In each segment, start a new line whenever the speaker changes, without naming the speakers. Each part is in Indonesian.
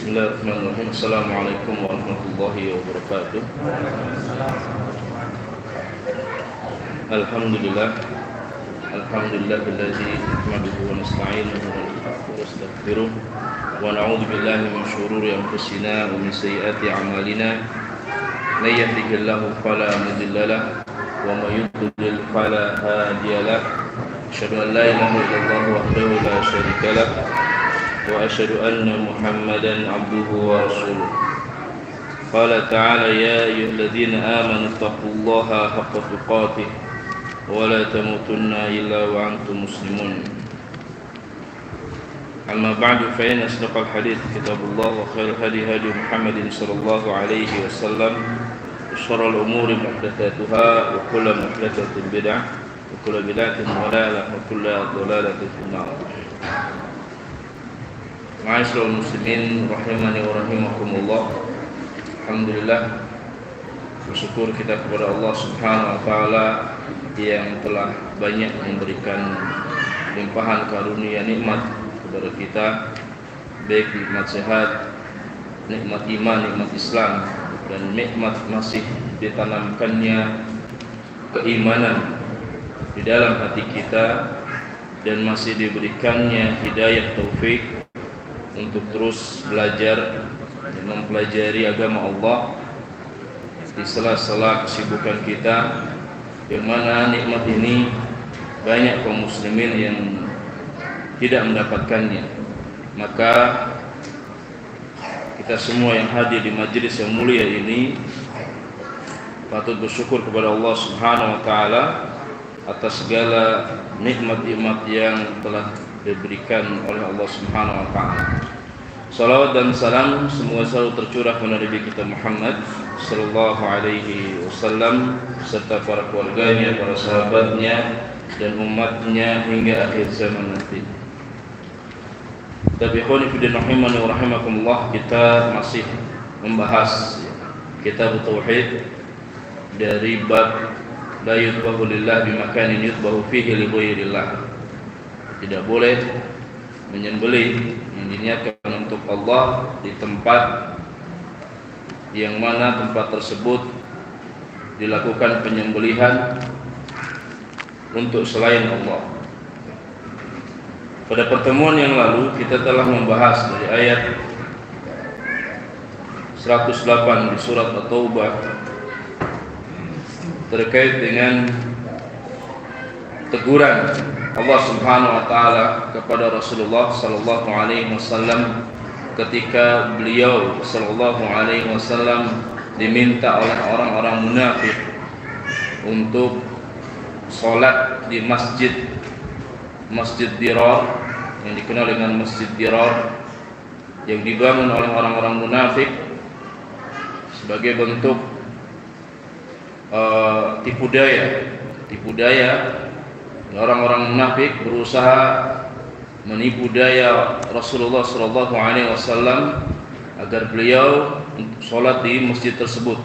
Bismillahirrahmanirrahim. Assalamualaikum warahmatullahi wabarakatuh. Alhamdulillah. Alhamdulillahilladzi nahmaduhu wa nasta'inuhu wa nastaghfiruh wa na'udzu billahi min shururi anfusina wa min sayyiati a'malina. May yahdihillahu fala mudilla lahu wa may yudlil fala hadiya lahu. Asyhadu an la ilaha illallah wahdahu la syarika lahu wa asyhadu anna Muhammadan abduhu wa rasuluh. Qala ta'ala ya ayyuhalladzina amanu taqullaha haqqa tuqatih wa la tamutunna illa wa antum muslimun. Amma ba'du, fa inna asdaqal hadits kitabullah wa khairul hadi hadi Muhammadin sallallahu alaihi wasallam wa syarrul umuri muhdatsatuha wa kullu muhdatsatin bid'ah wa kullu bid'atin dhalalah wa kullu dhalalatin finnar. Ma'asyiral muslimin rahimani wa rahimakumullah. Alhamdulillah, bersyukur kita kepada Allah Subhanahu wa taala yang telah banyak memberikan limpahan karunia nikmat kepada kita, baik nikmat sehat, nikmat iman, nikmat Islam, dan nikmat masih ditanamkannya keimanan di dalam hati kita, dan masih diberikannya hidayah taufik untuk terus belajar dan mempelajari agama Allah di sela-sela kesibukan kita, yang mana nikmat ini banyak kaum muslimin yang tidak mendapatkannya. Maka kita semua yang hadir di majelis yang mulia ini patut bersyukur kepada Allah Subhanahu wa taala atas segala nikmat-nikmat yang telah diberikan oleh Allah Subhanahu wa taala. Salawat dan salam semoga selalu tercurah kepada Nabi kita Muhammad sallallahu alaihi wasallam serta para keluarganya, para sahabatnya dan umatnya hingga akhir zaman nanti. Tabi'un fi rahimani wa rahimakumullah, kita masih membahas kitab tauhid dari bab la yudbahu lillah bi makanin yudbahu fihi li ghairillah. Tidak boleh menyembelih yang diniatkan untuk Allah di tempat yang mana tempat tersebut dilakukan penyembelihan untuk selain Allah. Pada pertemuan yang lalu kita telah membahas dari ayat 108 di surat At-Taubah terkait dengan teguran Allah Subhanahu wa taala kepada Rasulullah sallallahu alaihi wasallam ketika beliau sallallahu alaihi wasallam diminta oleh orang-orang munafik untuk salat di Masjid Dirar, yang dikenal dengan Masjid Dirar, yang dibangun oleh orang-orang munafik sebagai bentuk tipu daya. Orang-orang munafik berusaha menipu daya Rasulullah sallallahu alaihi wasallam agar beliau sholat di masjid tersebut.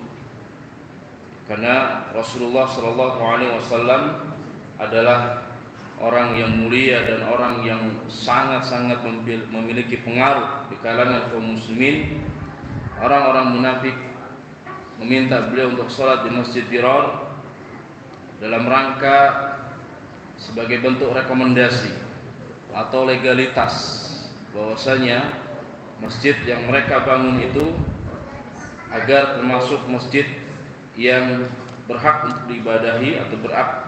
Karena Rasulullah sallallahu alaihi wasallam adalah orang yang mulia dan orang yang sangat-sangat memiliki pengaruh di kalangan kaum muslimin. Orang-orang munafik meminta beliau untuk sholat di Masjid Dirar dalam rangka sebagai bentuk rekomendasi atau legalitas bahwasanya masjid yang mereka bangun itu agar termasuk masjid yang berhak untuk diibadahi atau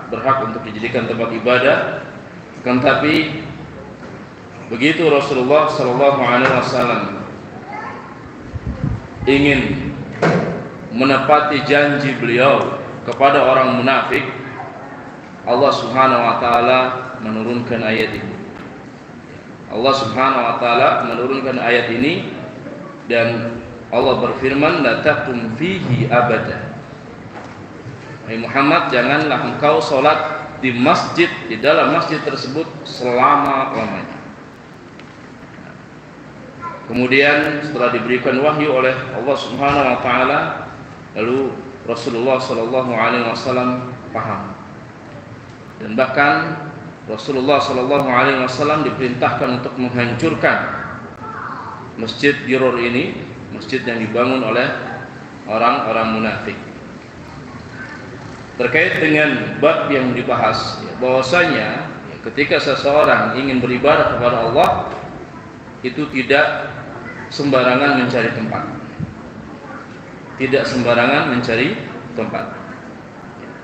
berhak untuk dijadikan tempat ibadah. Akan tapi begitu Rasulullah sallallahu alaihi wasallam ingin menepati janji beliau kepada orang munafik, Allah Subhanahu wa taala menurunkan ayat ini. Allah Subhanahu wa taala menurunkan ayat ini dan Allah berfirman, la taqum fihi abada. Hai Muhammad, janganlah engkau salat di masjid, di dalam masjid tersebut selama-lamanya. Kemudian setelah diberikan wahyu oleh Allah Subhanahu wa taala, lalu Rasulullah sallallahu alaihi wasallam paham. Dan bahkan Rasulullah sallallahu alaihi wasallam diperintahkan untuk menghancurkan Masjid Diror ini, masjid yang dibangun oleh orang-orang munafik. Terkait dengan bab yang dibahas, bahwasanya ketika seseorang ingin beribadah kepada Allah, itu tidak sembarangan mencari tempat. Tidak sembarangan mencari tempat.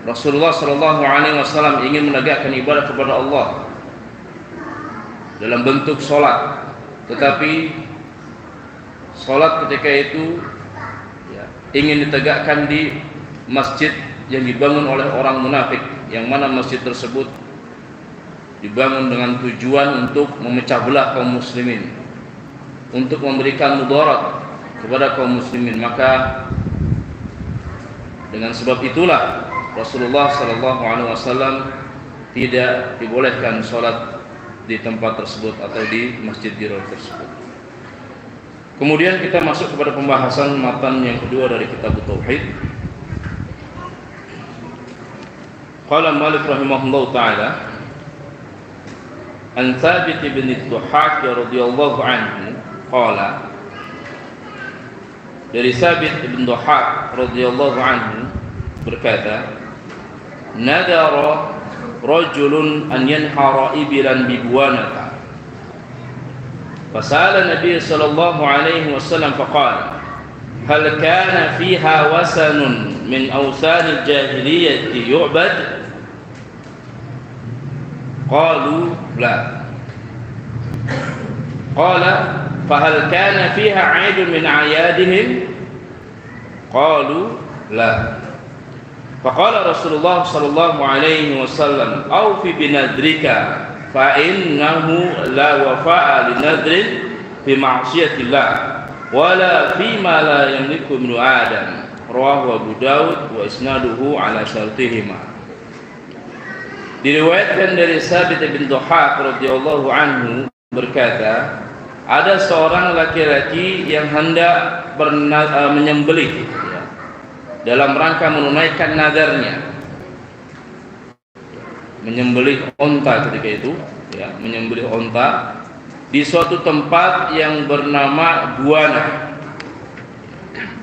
Rasulullah SAW ingin menegakkan ibadah kepada Allah dalam bentuk sholat, tetapi sholat ketika itu ingin ditegakkan di masjid yang dibangun oleh orang munafik, yang mana masjid tersebut dibangun dengan tujuan untuk memecah belah kaum muslimin, untuk memberikan mudarat kepada kaum muslimin. Maka dengan sebab itulah Rasulullah SAW tidak dibolehkan sholat di tempat tersebut atau di masjid Diror tersebut. Kemudian kita masuk kepada pembahasan matan yang kedua dari kitab Tauhid. Qala Malik rahimahullah taala an Thabit bin Ad-Dhahhak radhiyallahu anhu qala, dari Thabit bin Dhahhak radhiyallahu anhu berkata, nadara rajulun an yanhara ibilan bi Buwanata, fasala Nabi sallallahu alaihi wasallam faqala hal kana fiha wasanun min awsan al-jahiliyyah yu'bad? Qalu la. Qala fahal kana fiha 'aidun min a'yadihim? Qalu la. Faqala Rasulullah sallallahu alaihi wasallam awfi binadrika fa innahu la wafa'a linadrin fi ma'siyatillah wala fi ma la yamliku ibnu Adam. Rawahu Abu Daud wa isnaduhu ala syartihima. Diriwayatkan dari Thabit bin Dhahhak radhiyallahu anhu berkata, ada seorang laki-laki yang hendak menyembelih dalam rangka menunaikan nadarnya, menyembelih onta ketika itu, menyembelih onta di suatu tempat yang bernama Buwanah.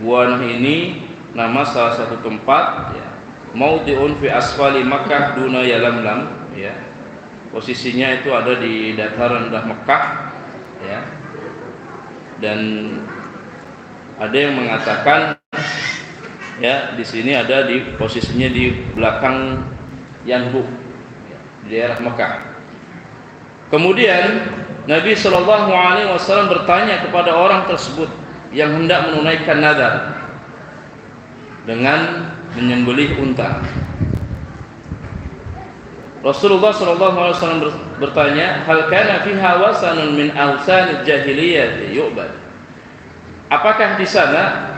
Buwanah ini nama salah satu tempat, maudhi'un fi asfali Makkah duna Yalamlam, posisinya itu ada di dataran rendah Mekah, dan ada yang mengatakan di sini ada di posisinya di belakang Yanbu, di daerah Mekah. Kemudian Nabi Shallallahu Alaihi Wasallam bertanya kepada orang tersebut yang hendak menunaikan nadar dengan menyembelih unta. Rasulullah Shallallahu Alaihi Wasallam bertanya, hal kana fiha wasanun min awsanil jahiliyah yu'bad? Apakah di sana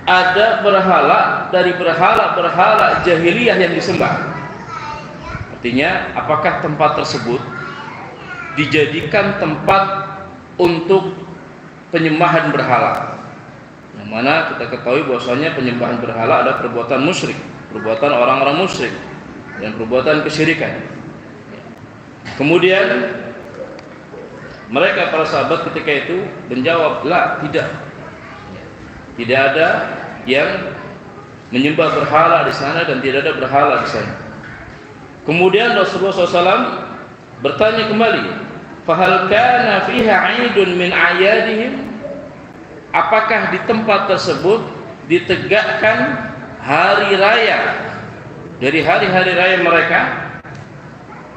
ada berhala dari berhala jahiliyah yang disembah? Artinya, apakah tempat tersebut dijadikan tempat untuk penyembahan berhala? Yang mana kita ketahui bahwasanya penyembahan berhala adalah perbuatan musyrik, perbuatan orang-orang musyrik dan perbuatan kesyirikan. Kemudian mereka para sahabat ketika itu menjawab, la, tidak ada yang menyembah berhala di sana dan tidak ada berhala di sana. Kemudian Rasulullah SAW bertanya kembali, fahal kana fiha 'aidun min a'yadihim? Apakah di tempat tersebut ditegakkan hari raya dari hari-hari raya mereka?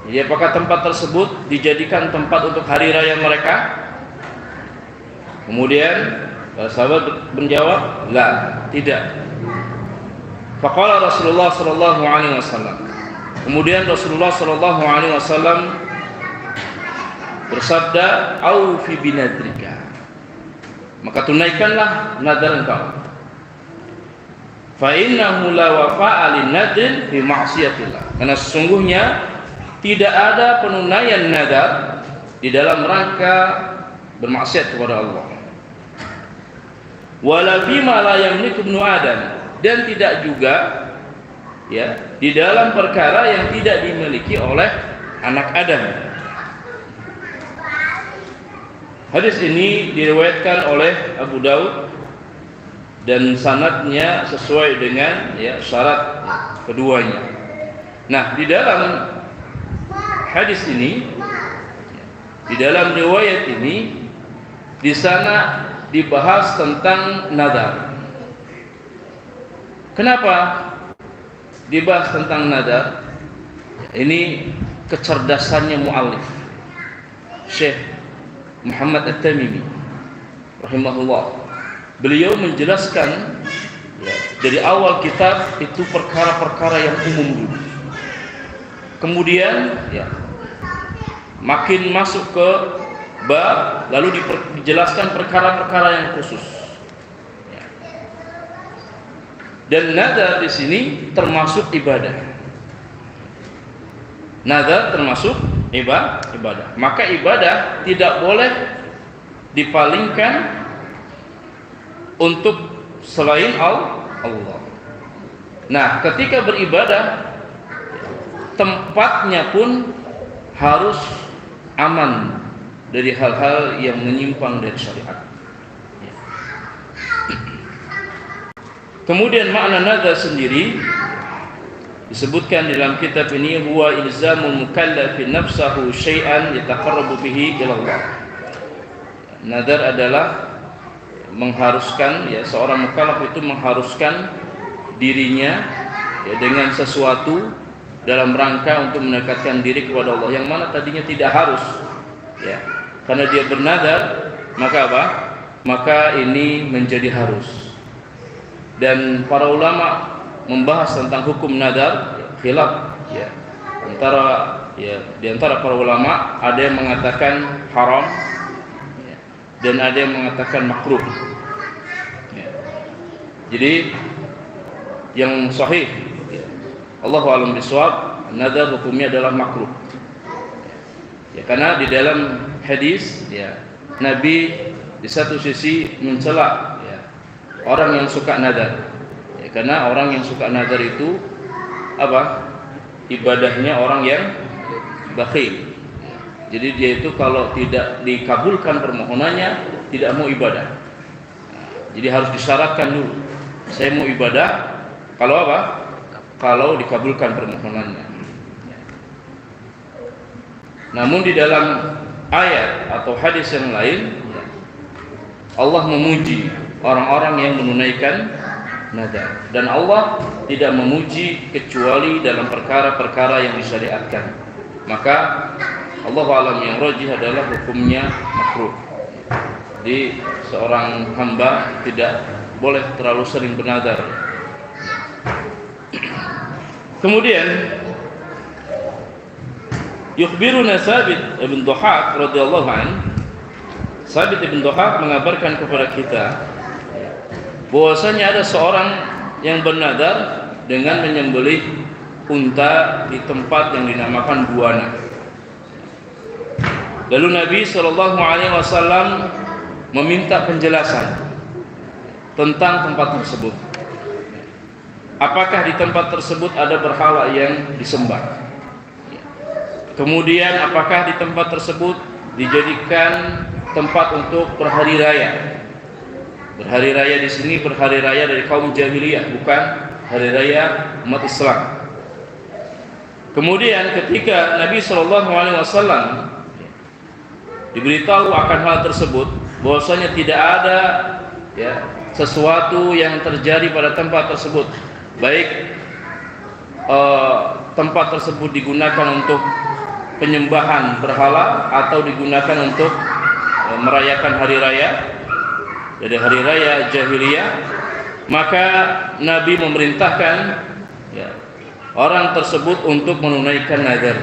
Jadi apakah tempat tersebut dijadikan tempat untuk hari raya mereka? Kemudian sahabat menjawab, la, tidak. Faqala Rasulullah sallallahu alaihi wasallam. Kemudian Rasulullah sallallahu alaihi wasallam bersabda, aufi binadrika, maka tunaikanlah nadar engkau. Fa innahu la wafa'a linadrin fi ma'siyatillah, karena sesungguhnya tidak ada penunaian nadar di dalam rangka bermaksiat kepada Allah. Wala fima la yamliku ibnu Adam, dan tidak juga di dalam perkara yang tidak dimiliki oleh anak Adam. Hadis ini diriwayatkan oleh Abu Daud dan sanadnya sesuai dengan syarat keduanya. Nah, di dalam hadis ini, di dalam riwayat ini, di sana dibahas tentang nadar. Kenapa dibahas tentang nadar? Ini kecerdasannya muallif Syekh Muhammad At-Tamimi rahimahullah. Beliau menjelaskan dari awal kitab itu perkara-perkara yang umum dulu. Kemudian makin masuk ke bab, lalu dijelaskan perkara-perkara yang khusus. Dan nadar di sini termasuk ibadah. Nadar termasuk ibadah. Maka ibadah tidak boleh dipalingkan untuk selain Allah. Nah, ketika beribadah, tempatnya pun harus aman dari hal-hal yang menyimpang dari syariat. Kemudian makna nadar sendiri disebutkan dalam kitab ini, huwa ilzamul mukallafi nafsahu syai'an yataqarrabu bihi ila Allah. Nadar adalah mengharuskan, seorang mukallaf itu mengharuskan dirinya dengan sesuatu dalam rangka untuk mendekatkan diri kepada Allah, yang mana tadinya tidak harus, karena dia bernadar, maka apa? Maka ini menjadi harus. Dan para ulama membahas tentang hukum nadar, khilaf di antara para ulama, ada yang mengatakan haram dan ada yang mengatakan makruh. Jadi yang sahih, Allahu a'lam bishawab, nadar hukumnya adalah makruh. Karena di dalam hadis, Nabi di satu sisi mencela orang yang suka nadar. Karena orang yang suka nadar itu apa? Ibadahnya orang yang bakhil. Jadi dia itu kalau tidak dikabulkan permohonannya, tidak mau ibadah. Jadi harus disyaratkan dulu, saya mau ibadah kalau apa? Kalau dikabulkan permohonannya. Namun di dalam ayat atau hadis yang lain, Allah memuji orang-orang yang menunaikan nadar, dan Allah tidak memuji kecuali dalam perkara-perkara yang disyariatkan. Maka Allah alam yang rajih adalah hukumnya makruh. Jadi seorang hamba tidak boleh terlalu sering bernadar. Kemudian yukhbiruna Sabit ibn Dhahak radhiyallahu anhu. Sabit ibn Dhahak mengabarkan kepada kita bahwasanya ada seorang yang bernadar dengan menyembelih unta di tempat yang dinamakan Buana. Lalu Nabi SAW meminta penjelasan tentang tempat tersebut. Apakah di tempat tersebut ada berhala yang disembah? Kemudian apakah di tempat tersebut dijadikan tempat untuk berhari raya? Berhari raya di sini berhari raya dari kaum jahiliyah, bukan hari raya umat Islam. Kemudian ketika Nabi SAW diberitahu akan hal tersebut, bahwasanya tidak ada sesuatu yang terjadi pada tempat tersebut, baik tempat tersebut digunakan untuk penyembahan berhala atau digunakan untuk merayakan hari raya dari hari raya jahiliyah, maka Nabi memerintahkan orang tersebut untuk menunaikan nazar.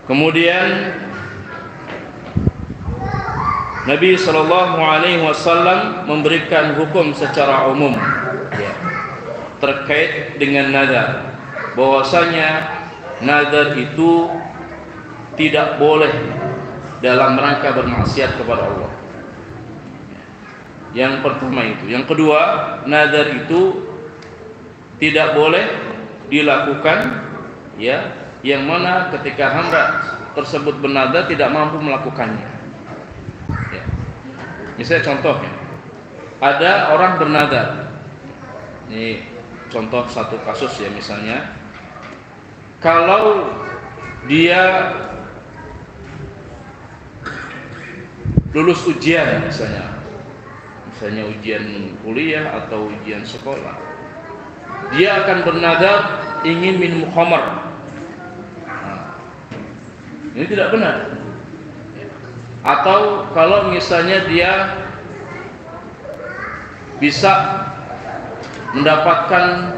Kemudian Nabi SAW memberikan hukum secara umum terkait dengan nazar, bahwasanya nazar itu tidak boleh dalam rangka bermaksiat kepada Allah. Yang pertama itu. Yang kedua, nazar itu tidak boleh dilakukan yang mana ketika hamba tersebut bernadar tidak mampu melakukannya. Ya. Misalnya contohnya, ada orang bernadar. Ini contoh satu kasus ya, misalnya kalau dia lulus ujian misalnya ujian kuliah atau ujian sekolah, dia akan bernadar ingin minum khamar. Ini tidak benar. Atau kalau misalnya dia bisa mendapatkan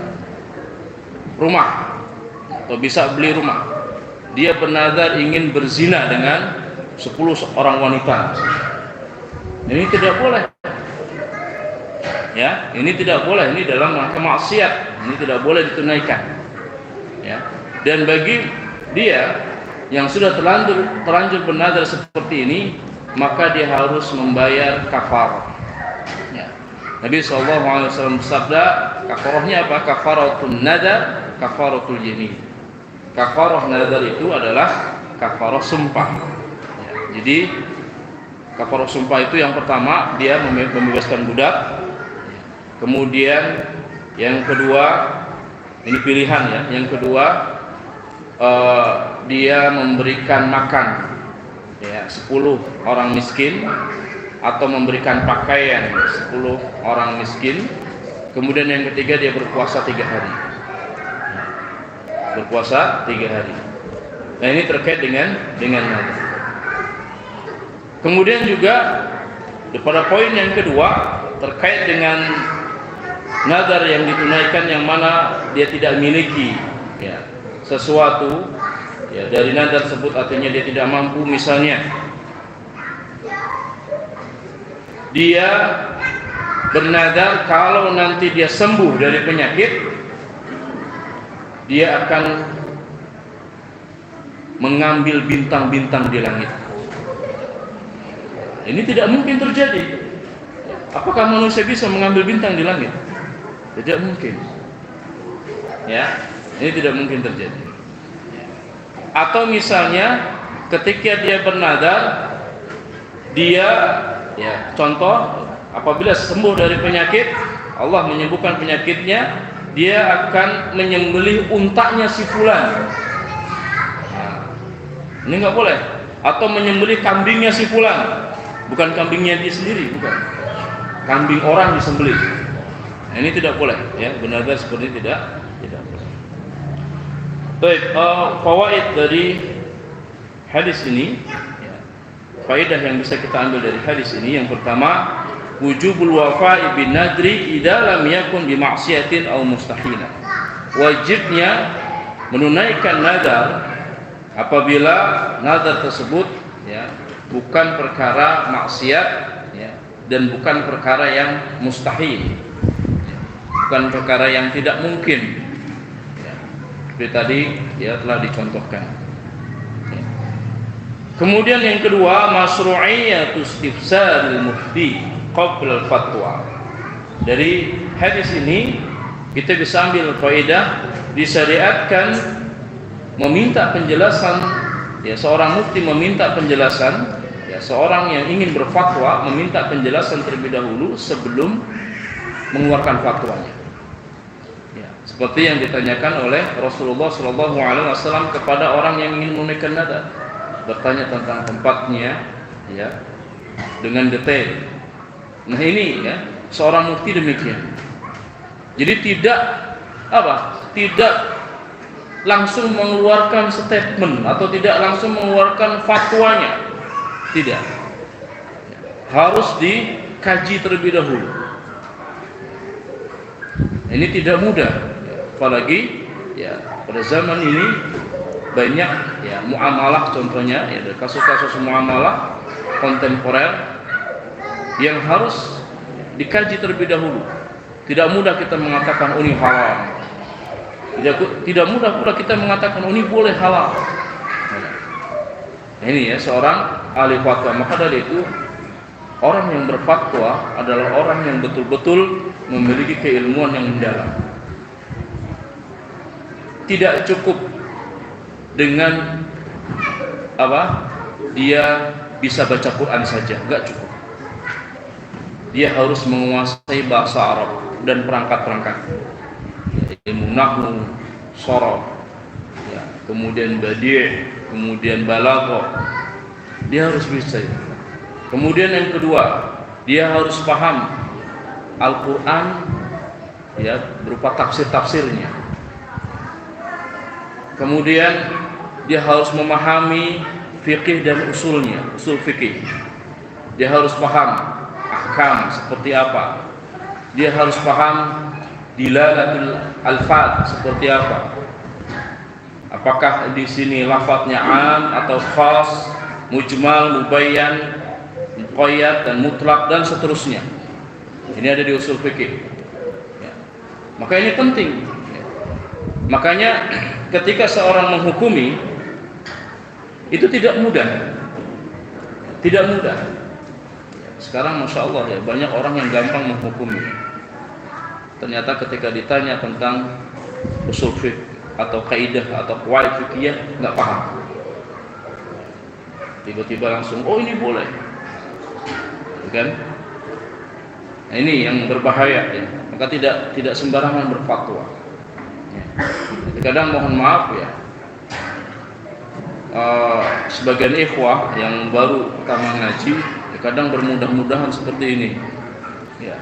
rumah atau bisa beli rumah, dia bernadar ingin berzina dengan 10 orang wanita. Ini tidak boleh. Ya, ini tidak boleh. Ini dalam rangka maksiat. Ini tidak boleh ditunaikan. Ya. Dan bagi dia yang sudah terlanjur bernadar seperti ini, maka dia harus membayar kafarah. Ya. Nabi SAW bersabda, kafarahnya apa? Kafaratul nadar, kafaratul yamin. Kafarah nadar itu adalah kafarah sumpah. Ya. Jadi kafarah sumpah itu yang pertama dia membebaskan budak. Kemudian yang kedua, ini pilihan ya. Yang kedua, dia memberikan makan ya 10 orang miskin, atau memberikan pakaian 10 orang miskin. Kemudian yang ketiga, dia berpuasa 3 hari. Berpuasa 3 hari. Nah, ini terkait dengan nadar. Kemudian juga pada poin yang kedua terkait dengan nadar yang ditunaikan yang mana dia tidak miliki ya sesuatu ya dari nadar tersebut, artinya dia tidak mampu. Misalnya dia bernadar kalau nanti dia sembuh dari penyakit, dia akan mengambil bintang-bintang di langit. Ini tidak mungkin terjadi. Apakah manusia bisa mengambil bintang di langit? Tidak mungkin. Ya, ini tidak mungkin terjadi. Atau misalnya ketika dia bernadar, dia ya contoh apabila sembuh dari penyakit, Allah menyembuhkan penyakitnya, dia akan menyembelih untanya si fulan. Nah, ini nggak boleh. Atau menyembelih kambingnya si fulan, bukan kambingnya dia sendiri, bukan. Kambing orang disembelih. Nah, ini tidak boleh, ya, benar-benar seperti tidak boleh. Baik, fawaid dari hadis ini, ya, faedah yang bisa kita ambil dari hadis ini, yang pertama, wujubul wafa'i bin nadri idza lam yakun bi ma'siyatin aw mustahila. Wajibnya menunaikan nadar apabila nadar tersebut ya bukan perkara maksiat ya, dan bukan perkara yang mustahil, bukan perkara yang tidak mungkin ya, seperti tadi ya telah dicontohkan ya. Kemudian yang kedua, masyru'iyatu istifsaril mufti qabla al-fatwa. Dari hadis ini kita bisa ambil faedah, disyariatkan meminta penjelasan ya, seorang mufti meminta penjelasan ya, seorang yang ingin berfatwa meminta penjelasan terlebih dahulu sebelum mengeluarkan fatwanya ya, seperti yang ditanyakan oleh Rasulullah SAW kepada orang yang ingin menunaikan nadar, bertanya tentang tempatnya ya dengan detail. Nah ini ya seorang mufti demikian. Jadi tidak langsung mengeluarkan statement atau tidak langsung mengeluarkan fatwanya, tidak, harus dikaji terlebih dahulu. Ini tidak mudah, apalagi ya pada zaman ini banyak ya muamalah, contohnya ya kasus-kasus muamalah kontemporer yang harus dikaji terlebih dahulu. Tidak mudah kita mengatakan ini halal. Tidak mudah pula kita mengatakan ini boleh halal. Nah, ini ya seorang ahli fatwa. Maka dari itu orang yang berfatwa adalah orang yang betul-betul memiliki keilmuan yang mendalam. Tidak cukup dengan dia bisa baca Quran saja, enggak cukup. Dia harus menguasai bahasa Arab dan perangkat-perangkat, ilmu nahwu, sharaf, ya, kemudian badi', kemudian balaghah. Dia harus bisa. Kemudian yang kedua, dia harus paham Al-Quran, ya, berupa tafsir-tafsirnya. Kemudian dia harus memahami fikih dan usulnya, usul fikih. Dia harus paham ahkam seperti apa. Dia harus paham dilalatul alfaz seperti apa. Apakah di sini lafadznya am atau khas, mujmal, mubayyan, muqayyad dan mutlak dan seterusnya. Ini ada di usul fikih. Ya. Maka ini penting. Ya. Makanya ketika seorang menghukumi itu tidak mudah. Tidak mudah. Sekarang Masya Allah ya, banyak orang yang gampang menghukumi. Ternyata ketika ditanya tentang usul fiqh atau kaidah atau qawaid fikih nggak paham. Tiba-tiba langsung, oh ini boleh, kan? Nah, ini yang berbahaya ya. Maka tidak sembarangan berfatwa. Ya. Kadang mohon maaf ya, sebagian ikhwah yang baru pertama ngaji, ya kadang bermudah-mudahan seperti ini. Ya.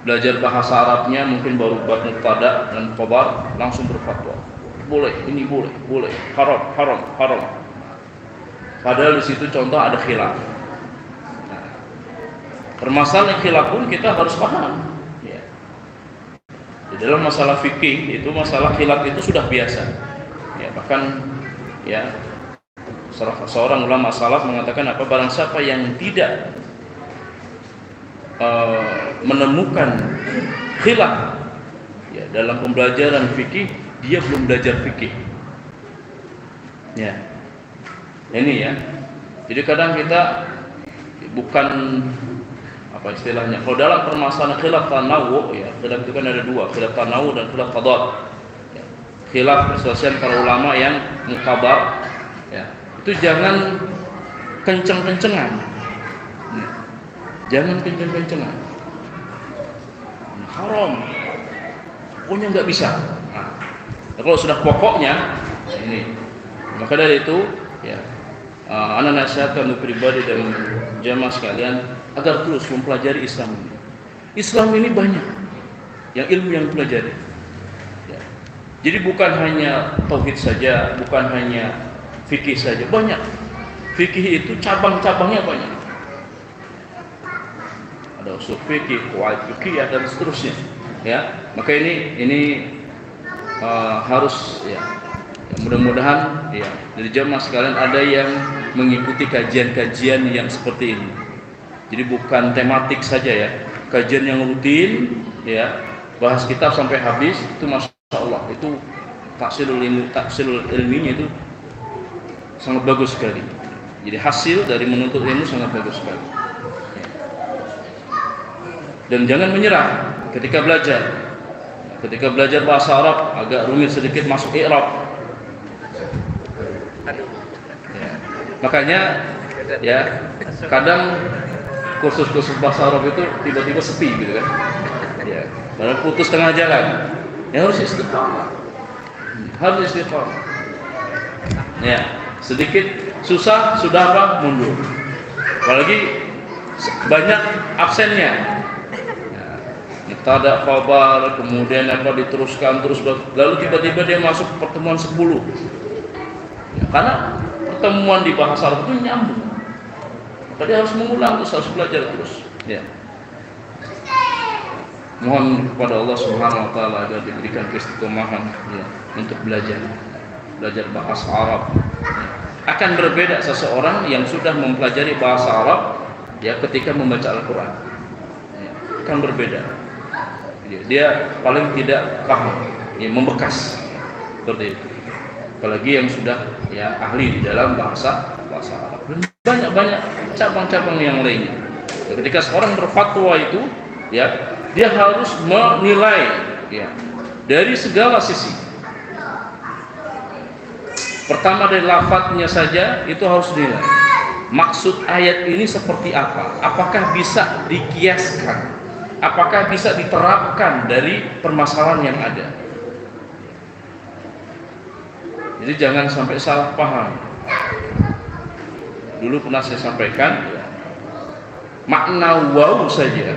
Belajar bahasa Arabnya mungkin baru bab mubtada dan khabar langsung berfatwa. Boleh, ini boleh, haram. Padahal di situ contoh ada khilaf. Nah, permasalahan khilaf pun kita harus paham. Ya. Di dalam masalah fikih itu masalah khilaf itu sudah biasa. Ya, bahkan ya seorang ulama salaf mengatakan apa, barang siapa yang tidak menemukan khilaf ya dalam pembelajaran fikih, dia belum belajar fikih. Ya. Ini ya. Jadi kadang kita bukan apa istilahnya, kalau dalam permasalahan khilaf tanawu ya, khilaf itu kan ada dua, khilaf tanawu dan khilaf tadad. Ya. Khilaf perselisihan para ulama yang mukabar ya. Itu jangan kenceng-kencengan. Ya. Jangan kenceng-kencengan. Haram. Pokoknya nggak bisa. Nah, kalau sudah pokoknya ini, maka dari itu ya, anak nasihatkan untuk pribadi dan jamaah sekalian agar terus mempelajari Islam ini. Islam ini banyak yang ilmu yang dipelajari. Ya. Jadi bukan hanya tauhid saja, bukan hanya fikih saja, banyak. Fikih itu cabang-cabangnya banyak. Ada usul fikih, qawaid fikih dan seterusnya. Ya, maka ini harus ya, mudah-mudahan ya dari jamaah sekalian ada yang mengikuti kajian-kajian yang seperti ini. Jadi bukan tematik saja ya, kajian yang rutin ya, bahas kitab sampai habis itu Masya Allah, itu taksilul ilminya itu sangat bagus sekali. Jadi hasil dari menuntut ilmu sangat bagus sekali. Ya. Dan jangan menyerah ketika belajar. Ketika belajar bahasa Arab agak rumit sedikit masuk i'rab. Ya. Makanya ya kadang kursus-kursus bahasa Arab itu tiba-tiba sepi gitu kan. Ya, padahal putus tengah jalan. Ya harus istiqamah. Harus istiqamah. Ya, sedikit susah sudah apa? Mundur. Apalagi banyak absennya. Mubtada, khabar, kemudian apa diteruskan terus, lalu tiba-tiba dia masuk pertemuan 10. Ya, karena pertemuan di bahasa Arab itu nyambung. Maka dia harus mengulang, harus belajar terus. Ya. Mohon kepada Allah Subhanahu wa taala agar diberikan keistiqomahan ya, untuk belajar bahasa Arab. Ya. Akan berbeda seseorang yang sudah mempelajari bahasa Arab ya ketika membaca Al-Qur'an. Ya, akan berbeda. Dia paling tidak paham, ya, membekas seperti itu. Apalagi yang sudah ya ahli di dalam bahasa Arab. Banyak cabang-cabang yang lainnya. Ketika seorang berfatwa itu, ya dia harus menilai ya dari segala sisi. Pertama dari lafadznya saja itu harus dinilai. Maksud ayat ini seperti apa? Apakah bisa dikiaskan? Apakah bisa diterapkan dari permasalahan yang ada? Jadi jangan sampai salah paham. Dulu pernah saya sampaikan, makna waw saja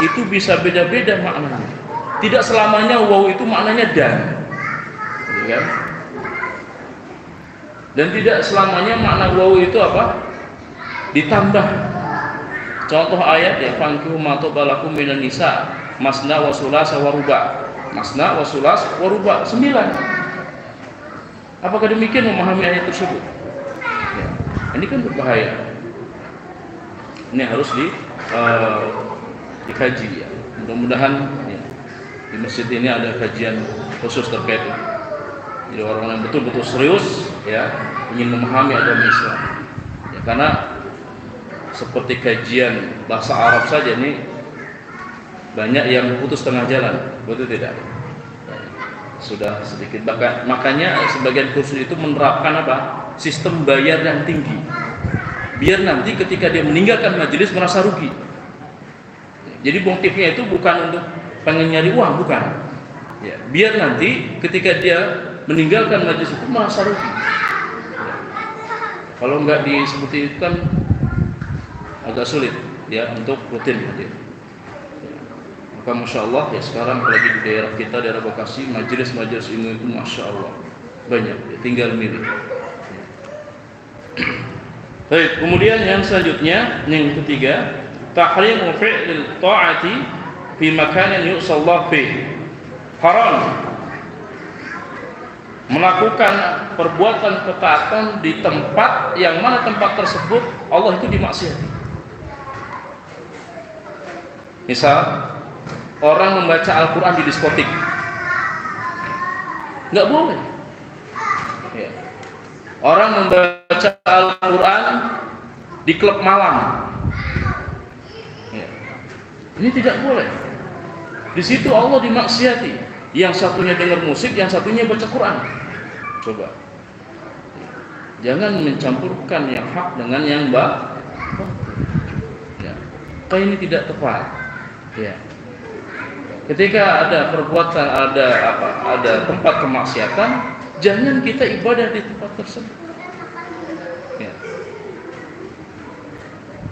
itu bisa beda-beda maknanya. Tidak selamanya waw itu maknanya dan, kan? Dan tidak selamanya makna waw itu apa? Ditambah. Contoh ayat ya, fankihu ma tabalakum minan nisa masna wa sulasa wa ruba. Masna wa sulas wa ruba, 9. Apakah demikian memahami ayat tersebut? Ya, ini kan berbahaya. Ini harus dikaji ya. Mudah-mudahan ya, di masjid ini ada kajian khusus terkait itu. Jadi orang yang betul-betul serius ya ingin memahami agama Islam. Ya, karena seperti kajian bahasa Arab saja ini banyak yang putus tengah jalan, betul tidak? Sudah sedikit, makanya sebagian kursus itu menerapkan apa? Sistem bayar yang tinggi, biar nanti ketika dia meninggalkan majelis merasa rugi. Jadi motifnya itu bukan untuk pengen nyari uang, bukan ya, biar nanti ketika dia meninggalkan majelis itu merasa rugi ya. Kalau nggak seperti itu kan agak sulit ya untuk rutin hadir. Maka Masya Allah ya, sekarang apalagi di daerah kita, daerah Bekasi, majelis-majelis ilmu itu Masya Allah banyak ya, tinggal milih ya. Baik, kemudian yang selanjutnya, yang ketiga, tahrimu fi'lil ta'ati fi makanin yu'sallahu fihi. Haram melakukan perbuatan ketaatan di tempat yang mana tempat tersebut Allah itu dimaksiati. Misal orang membaca Al-Quran di diskotik, nggak boleh ya. Orang membaca Al-Quran di klub malam ya. Ini tidak boleh. Di situ Allah dimaksiati. Yang satunya dengar musik, yang satunya baca Quran. Coba jangan mencampurkan yang hak dengan yang batil ya. Ini tidak tepat ya. Ketika ada perbuatan, ada tempat kemaksiatan, jangan kita ibadah di tempat tersebut ya.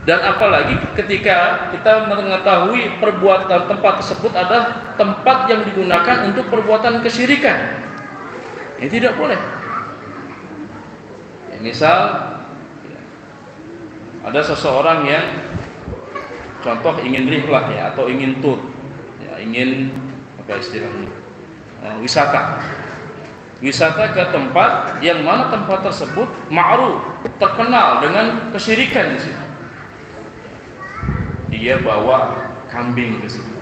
Dan apalagi ketika kita mengetahui perbuatan tempat tersebut adalah tempat yang digunakan untuk perbuatan kesyirikan, ini tidak boleh ya. Misal ya, ada seseorang yang contoh ingin rihlah ya, atau ingin tur ya, ingin apa istilahnya wisata ke tempat yang mana tempat tersebut ma'ruf, terkenal dengan kesyirikan di situ. Dia bawa kambing ke situ,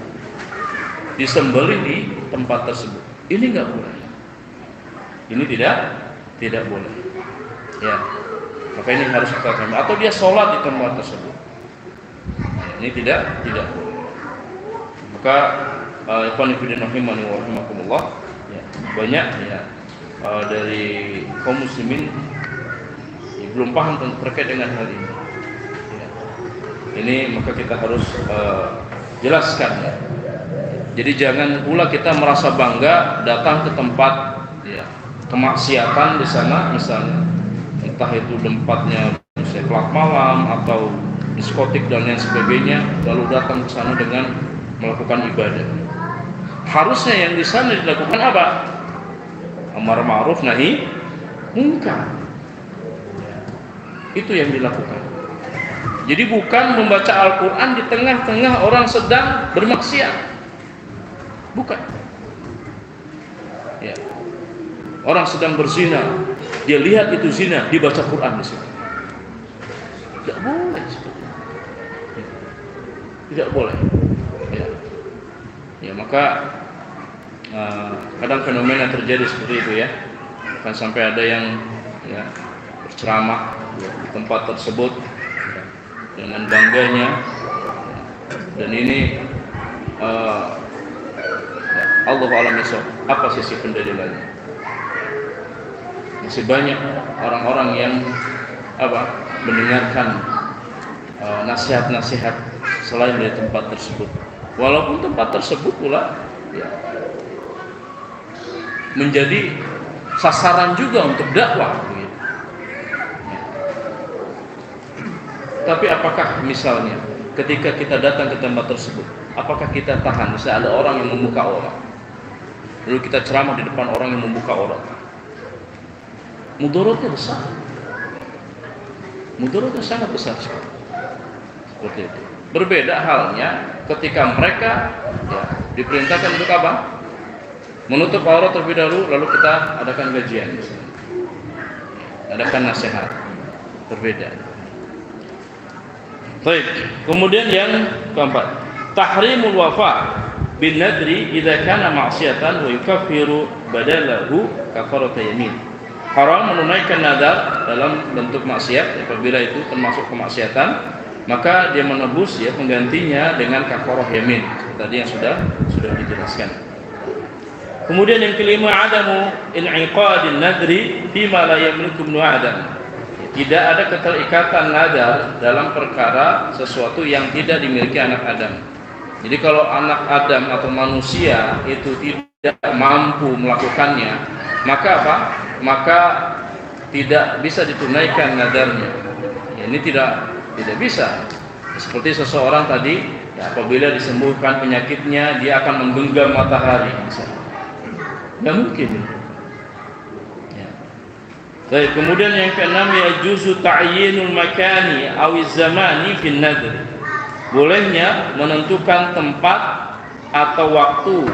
disembelih di tempat tersebut. Ini nggak boleh. Ini tidak boleh. Ya, maka ini harus kita tahu. Atau dia sholat di tempat tersebut. Ini tidak boleh. Maka ikhwan fillah rahimani wa rahimakumullah ya, banyak ya dari kaum muslimin belum paham terkait dengan hal ini. Ini maka kita harus jelaskan ya. Jadi jangan pula kita merasa bangga datang ke tempat ya, kemaksiatan di sana, misalnya entah itu tempatnya misalnya klub malam atau diskotik dan lain sebagainya, lalu datang ke sana dengan melakukan ibadah. Harusnya yang di sana dilakukan apa? Amar ma'ruf nahi munkar. Itu yang dilakukan. Jadi bukan membaca Al-Quran di tengah-tengah orang sedang bermaksiat, bukan ya. Orang sedang berzina, dia lihat itu zina, dibaca Quran di situ. Tidak boleh, tidak boleh ya. Ya maka kadang fenomena terjadi seperti itu ya. Kan sampai ada yang ya, berceramah ya, di tempat tersebut dengan bangganya, dan ini Allah alam isya apa sisi pendalilannya. Masih banyak orang-orang yang mendengarkan nasihat-nasihat selain dari tempat tersebut. Walaupun tempat tersebut pula menjadi sasaran juga untuk dakwah. Tapi apakah misalnya ketika kita datang ke tempat tersebut, apakah kita tahan? Misalnya ada orang yang membuka orang, lalu kita ceramah di depan orang yang membuka orang, mudaratnya besar, mudaratnya sangat besar sekali. Seperti itu. Berbeda halnya ketika mereka diperintahkan untuk apa? Menutup aurat terlebih dahulu, lalu kita adakan kajian, adakan nasihat. Berbeda. Baik. Kemudian yang keempat, tahrimul wafa bin nadri idza kana ma'siyatan wa yukaffiru badalahu kafarata yamin. Haram menunaikan nadar dalam bentuk maksiat apabila itu termasuk kemaksiatan, maka dia menebus penggantinya dengan kafarah yamin. Tadi yang sudah dijelaskan. Kemudian yang kelima, adamu in'iqadin nadri fima la yamliku ibnu adam. Tidak ada keterikatan nadar dalam perkara sesuatu yang tidak dimiliki anak Adam. Jadi kalau anak Adam atau manusia itu tidak mampu melakukannya, maka apa? Maka tidak bisa ditunaikan nadarnya. Ini tidak bisa. Seperti seseorang tadi, apabila disembuhkan penyakitnya, dia akan menggenggam matahari. Tidak mungkin. Baik, kemudian yang keenam, yajuzu ta'yinul makani awiz zamani fin nadr. Bolehnya menentukan tempat atau waktu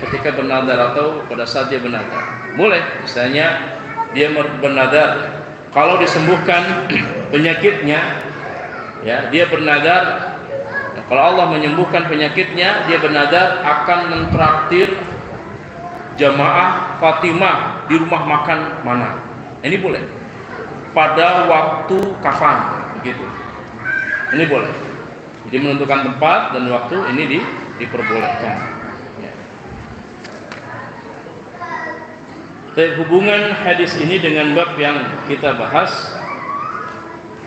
ketika bernadar atau pada saat dia bernadar. Boleh, misalnya dia bernadar kalau disembuhkan penyakitnya, dia bernadar kalau Allah menyembuhkan penyakitnya, dia bernadar akan mentraktir jamaah Fatimah di rumah makan mana. Ini boleh pada waktu kafan, begitu. Ini boleh. Jadi menentukan tempat dan waktu ini diperbolehkan. Hubungan hadis ini dengan bab yang kita bahas,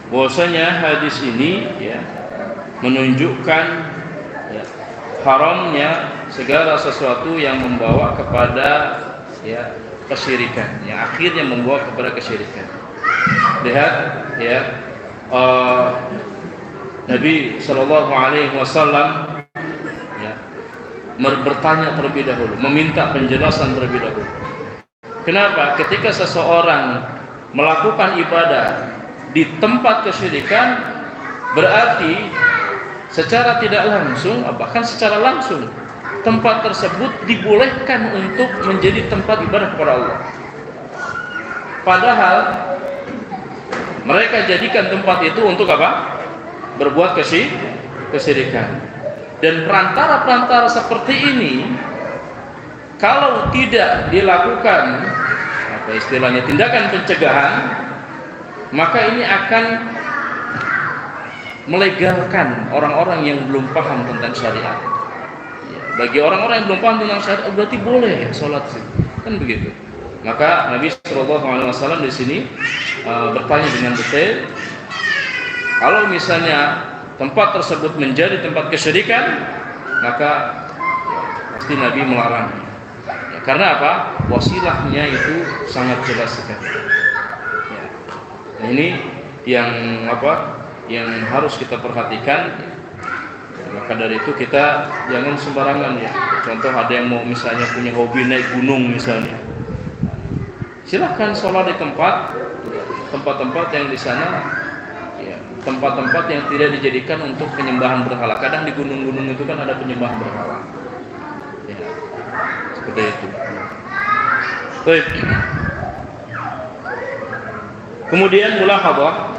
bahwasanya hadis ini menunjukkan haramnya segala sesuatu yang membawa kepada kesyirikan, yang akhirnya membawa kepada kesyirikan. Lihat Nabi Shallallahu Alaihi Wasallam bertanya terlebih dahulu, meminta penjelasan terlebih dahulu. Kenapa? Ketika seseorang melakukan ibadah di tempat kesyirikan, berarti secara tidak langsung, bahkan secara langsung, tempat tersebut dibolehkan untuk menjadi tempat ibadah kepada Allah. Padahal mereka jadikan tempat itu untuk apa? Berbuat kesyirikan. Dan perantara-perantara seperti ini, kalau tidak dilakukan istilahnya tindakan pencegahan, maka ini akan melegalkan orang-orang yang belum paham tentang syariat. Bagi orang-orang yang belum paham tentang syariat, berarti boleh sholat kan begitu. Maka Nabi SAW di sini bertanya dengan detail, kalau misalnya tempat tersebut menjadi tempat kesyirikan, maka pasti Nabi melarang. Karena apa? Wasilahnya itu sangat jelas sekali. Nah, ini yang yang harus kita perhatikan. Maka dari itu kita jangan sembarangan Contoh ada yang mau misalnya punya hobi naik gunung misalnya, silahkan sholat di tempat-tempat yang di sana, tempat-tempat yang tidak dijadikan untuk penyembahan berhala. Kadang di gunung-gunung itu kan ada penyembahan berhala. Seperti itu. Baik. Kemudian mulahadhah,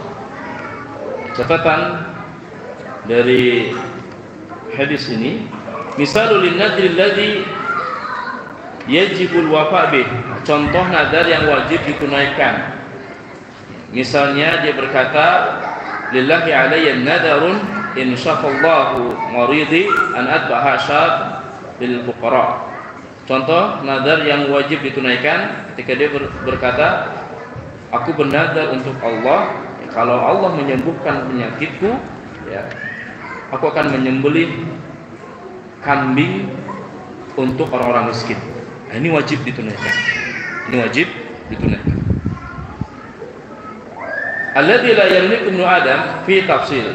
catatan dari hadis ini, misalul nadri alladhi yajibul wafa bih, contoh nadar yang wajib ditunaikan. Misalnya dia berkata, lillahi alayya nadarun in syafallahu maridi an adbaha syab lil fuqara. Contoh nadar yang wajib ditunaikan ketika dia berkata, Aku bernadar untuk Allah, kalau Allah menyembuhkan penyakitku, ya, aku akan menyembelih kambing untuk orang-orang miskin. Nah, ini wajib ditunaikan. Ini wajib ditunaikan. Alladzi la yamliku ibnu Adam fi tafsil.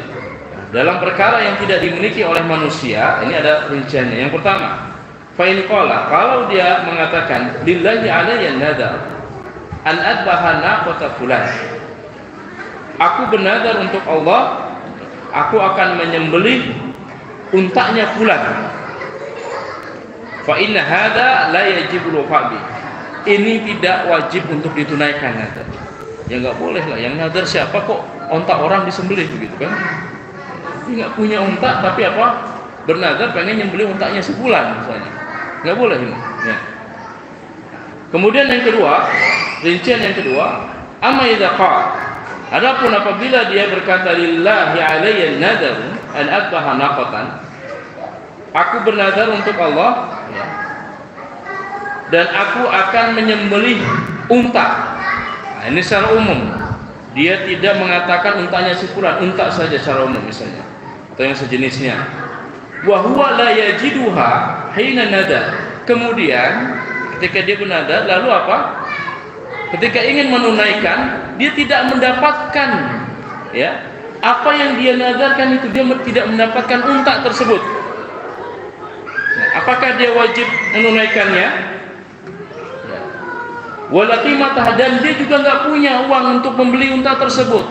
Dalam perkara yang tidak dimiliki oleh manusia, ini ada rinciannya. Yang pertama, fa in qala, kalau dia mengatakan lillahi alayya nadar an adbaha naqata fulan. Aku bernadar untuk Allah, aku akan menyembelih untanya fulan. Fa inna hada la yajibu al-qabi. Ini tidak wajib untuk ditunaikan nadar. Ya enggak boleh lah, yang nadar siapa kok unta orang disembelih begitu kan? Dia enggak punya unta tapi apa? Bernadar pengen nyembelih untanya sebulan misalnya. Enggak boleh ini. Ya. Kemudian yang kedua, rincian yang kedua, amma idza qala, adapun apabila dia berkata lillahi alayya nadar an adbaha naqatan, aku bernadar untuk Allah, ya, dan aku akan menyembelih unta. Nah, ini secara umum. Dia tidak mengatakan untanya si fulan, unta saja secara umum misalnya, atau yang sejenisnya. Wa huwa la yajiduha hina nadar. Kemudian ketika dia bernadar, lalu apa? Ketika ingin menunaikan, dia tidak mendapatkan, ya, apa yang dia nadarkan itu, dia tidak mendapatkan unta tersebut. Nah, apakah dia wajib menunaikannya? Ya. Wala qimatah, dan dia juga nggak punya uang untuk membeli unta tersebut.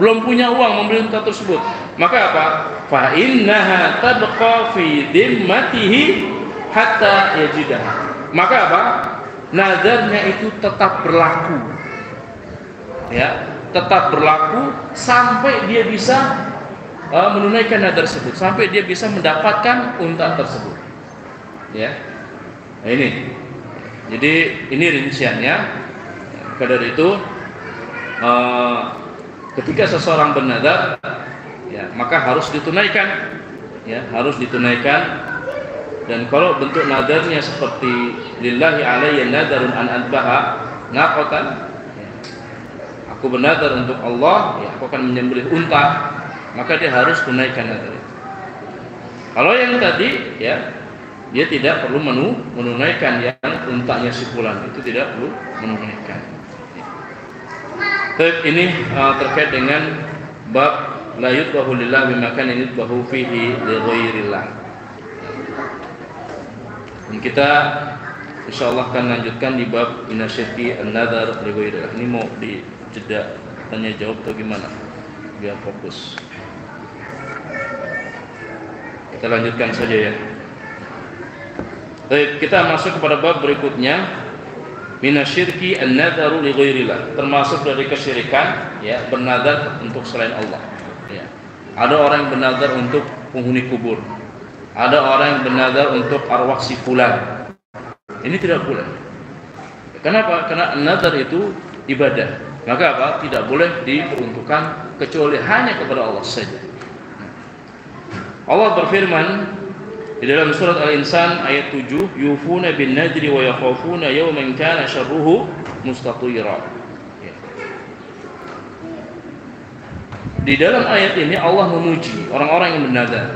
Belum punya uang membeli unta tersebut. Maka apa? Fa innaha tabqa fi dhimmatihi hatta yajidah. Maka apa? Nadarnya itu tetap berlaku, ya, tetap berlaku sampai dia bisa menunaikan nadar tersebut, sampai dia bisa mendapatkan unta tersebut, ya. Nah, ini, jadi ini rinciannya. Maka dari itu, ketika seseorang bernadar, ya, maka harus ditunaikan, ya, harus ditunaikan. Dan kalau bentuk nadarnya seperti lillahi alayya nadarun an adbaha naqatan, ya, aku bernadar untuk Allah, ya, aku akan menyembelih unta, maka dia harus tunaikan nadar itu. Kalau yang tadi, ya, dia tidak perlu menunaikan yang untanya si fulan, itu tidak perlu menunaikan. Ini terkait dengan bab la yudbahu lillah bimakan yudbahu fihi li ghairillah. Dan kita insyaallah akan lanjutkan di bab inasyati an-nadar li ghairillah. Ini mau dijeda tanya jawab atau gimana? Biar fokus. Kita lanjutkan saja ya. Baik, kita masuk kepada bab berikutnya, minasyirki an-nadharu li ghairillah, termasuk dari kesyirikan, ya, bernadar untuk selain Allah, ya. Ada orang yang bernadar untuk penghuni kubur, ada orang yang bernadar untuk arwah si fulan. Ini tidak boleh. Kenapa? Karena nadar itu ibadah. Maka apa? Tidak boleh diperuntukkan kecuali hanya kepada Allah saja. Allah berfirman di dalam surat Al-Insan ayat 7, yufuna bin nadri wa yakhafuna yawman kana syarruhu mustatira. Di dalam ayat ini Allah memuji orang-orang yang bernadar.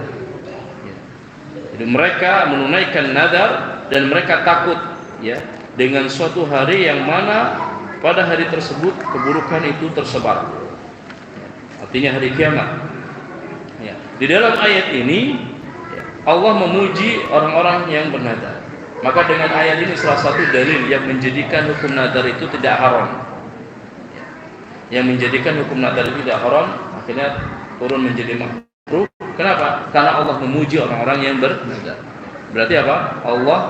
Jadi mereka menunaikan nadar dan mereka takut, ya, dengan suatu hari yang mana pada hari tersebut keburukan itu tersebar. Artinya hari kiamat. Ya. Di dalam ayat ini Allah memuji orang-orang yang bernadar. Maka dengan ayat ini salah satu dalil yang menjadikan hukum nadar itu tidak haram. Yang menjadikan hukum nadar itu tidak haram, akhirnya turun menjadi makruh. Kenapa? Karena Allah memuji orang-orang yang bernadar. Berarti apa? Allah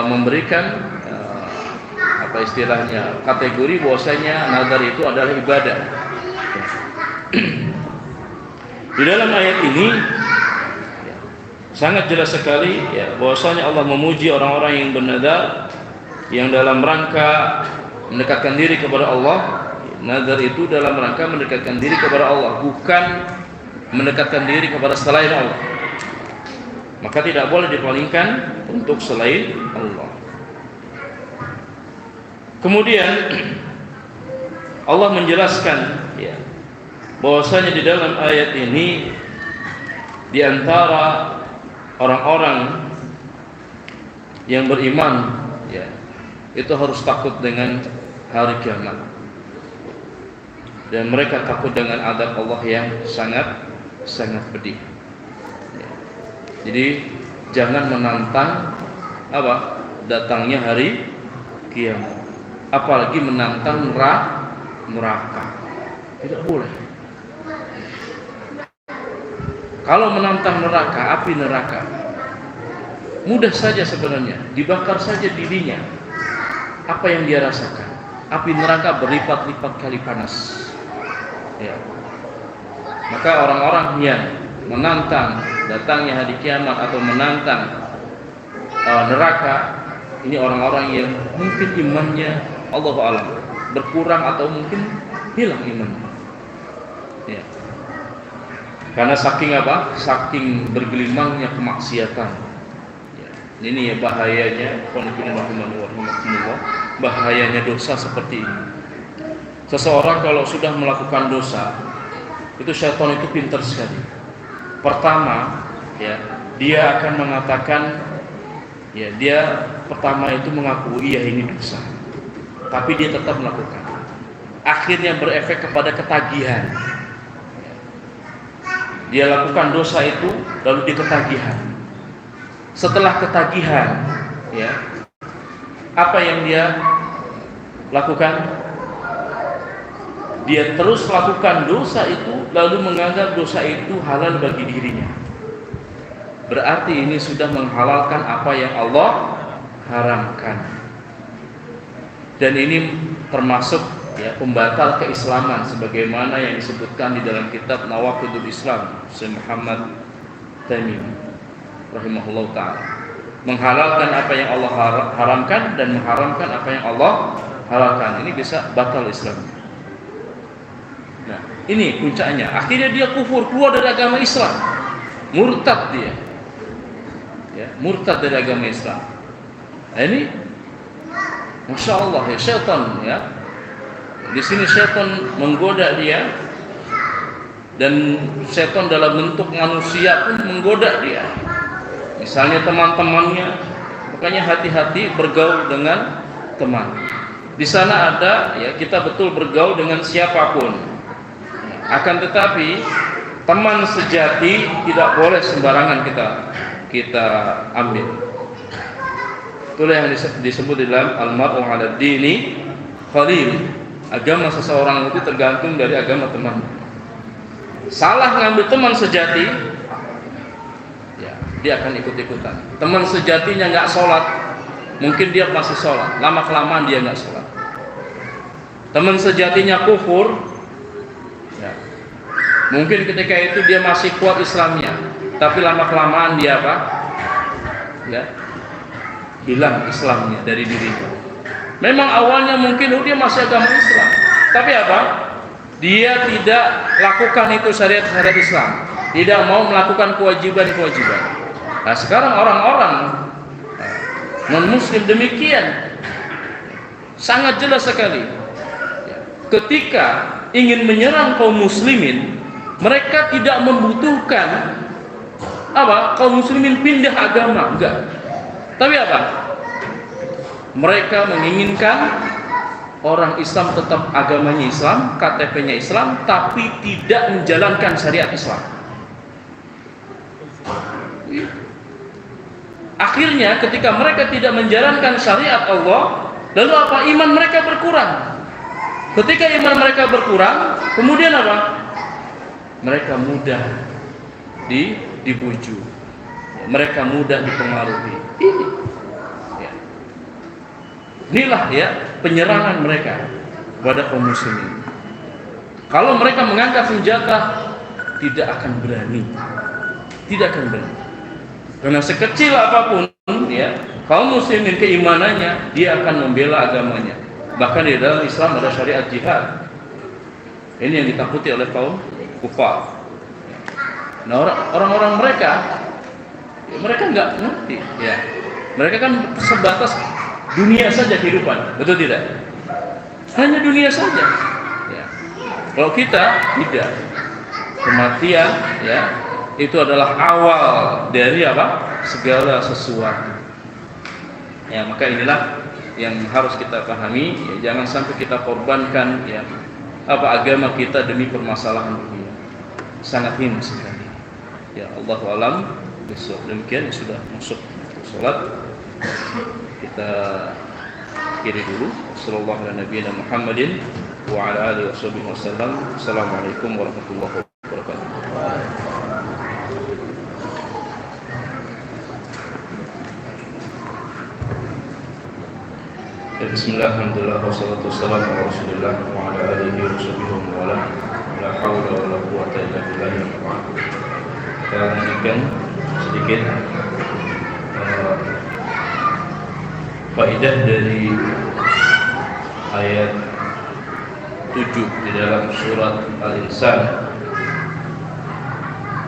memberikan apa istilahnya, kategori bahwasanya nadar itu adalah ibadah. Di dalam ayat ini sangat jelas sekali, ya, bahwasanya Allah memuji orang-orang yang bernadar yang dalam rangka mendekatkan diri kepada Allah. Nadar itu dalam rangka mendekatkan diri kepada Allah, bukan mendekatkan diri kepada selain Allah. Maka tidak boleh dipalingkan untuk selain Allah. Kemudian Allah menjelaskan ya, bahwasanya di dalam ayat ini di antara orang-orang yang beriman ya, itu harus takut dengan hari kiamat, dan mereka takut dengan adab Allah yang sangat pedih ya. Jadi jangan menantang datangnya hari kiamat, apalagi menantang neraka. Tidak boleh. Kalau menantang neraka, api neraka, mudah saja sebenarnya, dibakar saja dirinya. Apa yang dia rasakan? Api neraka berlipat-lipat kali panas ya. Maka orang-orang yang menantang datangnya hari kiamat atau menantang neraka, ini orang-orang yang mungkin imannya Allahu a'lam berkurang atau mungkin hilang imannya ya. Karena saking bergelimangnya kemaksiatan ya. Ini ya bahayanya, bahayanya dosa seperti ini. Seseorang kalau sudah melakukan dosa, itu syaitan itu pintar sekali. Pertama ya, dia akan mengatakan ya, dia pertama itu mengaku iya ini dosa, tapi dia tetap melakukan. Akhirnya berefek kepada ketagihan. Dia lakukan dosa itu, lalu dia ketagihan. Setelah ketagihan ya, apa yang dia lakukan? Dia terus lakukan dosa itu, lalu menganggap dosa itu halal bagi dirinya. Berarti ini sudah menghalalkan apa yang Allah haramkan. Dan ini termasuk ya, pembatal keislaman sebagaimana yang disebutkan di dalam kitab Nawaqidul Islam Syekh Muhammad Tamim rahimahullah ta'ala. Menghalalkan apa yang Allah haramkan dan mengharamkan apa yang Allah halalkan, ini bisa batal Islam. Nah, ini puncaknya. Akhirnya dia kufur, keluar dari agama Islam, murtad dia ya, murtad dari agama Islam. Nah, ini Masya Allah ya, syaitan ya. Di sini syaitan menggoda dia, dan syaitan dalam bentuk manusia pun menggoda dia. Misalnya teman-temannya, makanya hati-hati bergaul dengan teman. Di sana ada ya, kita betul bergaul dengan siapapun. Akan tetapi teman sejati tidak boleh sembarangan kita ambil. Itulah yang disebut di dalam al-mar'u 'ala dini khalil. Agama seseorang itu tergantung dari agama teman. Salah ngambil teman sejati ya, dia akan ikut-ikutan. Teman sejatinya nggak sholat, mungkin dia masih sholat, lama-kelamaan dia nggak sholat. Teman sejatinya kufur ya, mungkin ketika itu dia masih kuat Islamnya, tapi lama-kelamaan dia ya, hilang Islamnya dari dirinya. Memang awalnya mungkin dia masih agama Islam, tapi dia tidak lakukan itu syariat-syariat Islam, tidak mau melakukan kewajiban-kewajiban. Nah, sekarang orang-orang non-muslim demikian, sangat jelas sekali. Ketika ingin menyerang kaum muslimin, mereka tidak membutuhkan kaum muslimin pindah agama, enggak. Tapi mereka menginginkan orang Islam tetap agamanya Islam, KTP-nya Islam, tapi tidak menjalankan syariat Islam. Akhirnya ketika mereka tidak menjalankan syariat Allah, lalu iman mereka berkurang. Ketika iman mereka berkurang, kemudian mereka mudah dibujuk, mereka mudah dipengaruhi. Inilah ya penyerangan mereka kepada kaum muslimin. Kalau mereka mengangkat senjata, tidak akan berani. Karena sekecil apapun ya, kaum muslimin keimanannya, dia akan membela agamanya. Bahkan di dalam Islam ada syariat jihad. Ini yang ditakuti oleh kaum kufar. Nah, orang-orang mereka nggak ngerti ya. Mereka kan sebatas dunia saja kehidupan, betul tidak? hanya dunia saja. Ya. Kalau kita tidak, kematian ya itu adalah awal dari apa? Segala sesuatu. Ya, maka inilah yang harus kita pahami. Ya, jangan sampai kita korbankan ya apa agama kita demi permasalahan dunia. Sangat hina sekali. Ya, Allahu a'lam bishawab. Demikian sudah masuk salat. Kita akhiri dulu. Sallallahu ala nabiyina Muhammadin wa ala alihi wasallam. Assalamualaikum warahmatullahi wabarakatuh. Bismillah, alhamdulillah, wassalatu wassalamu ala rasulillah wa ala alihi wa sahbihi wa wala. La hawla wa la quwwata illa billah. Kita lanjutkan sedikit faedah dari ayat 7 di dalam surat Al-Insan,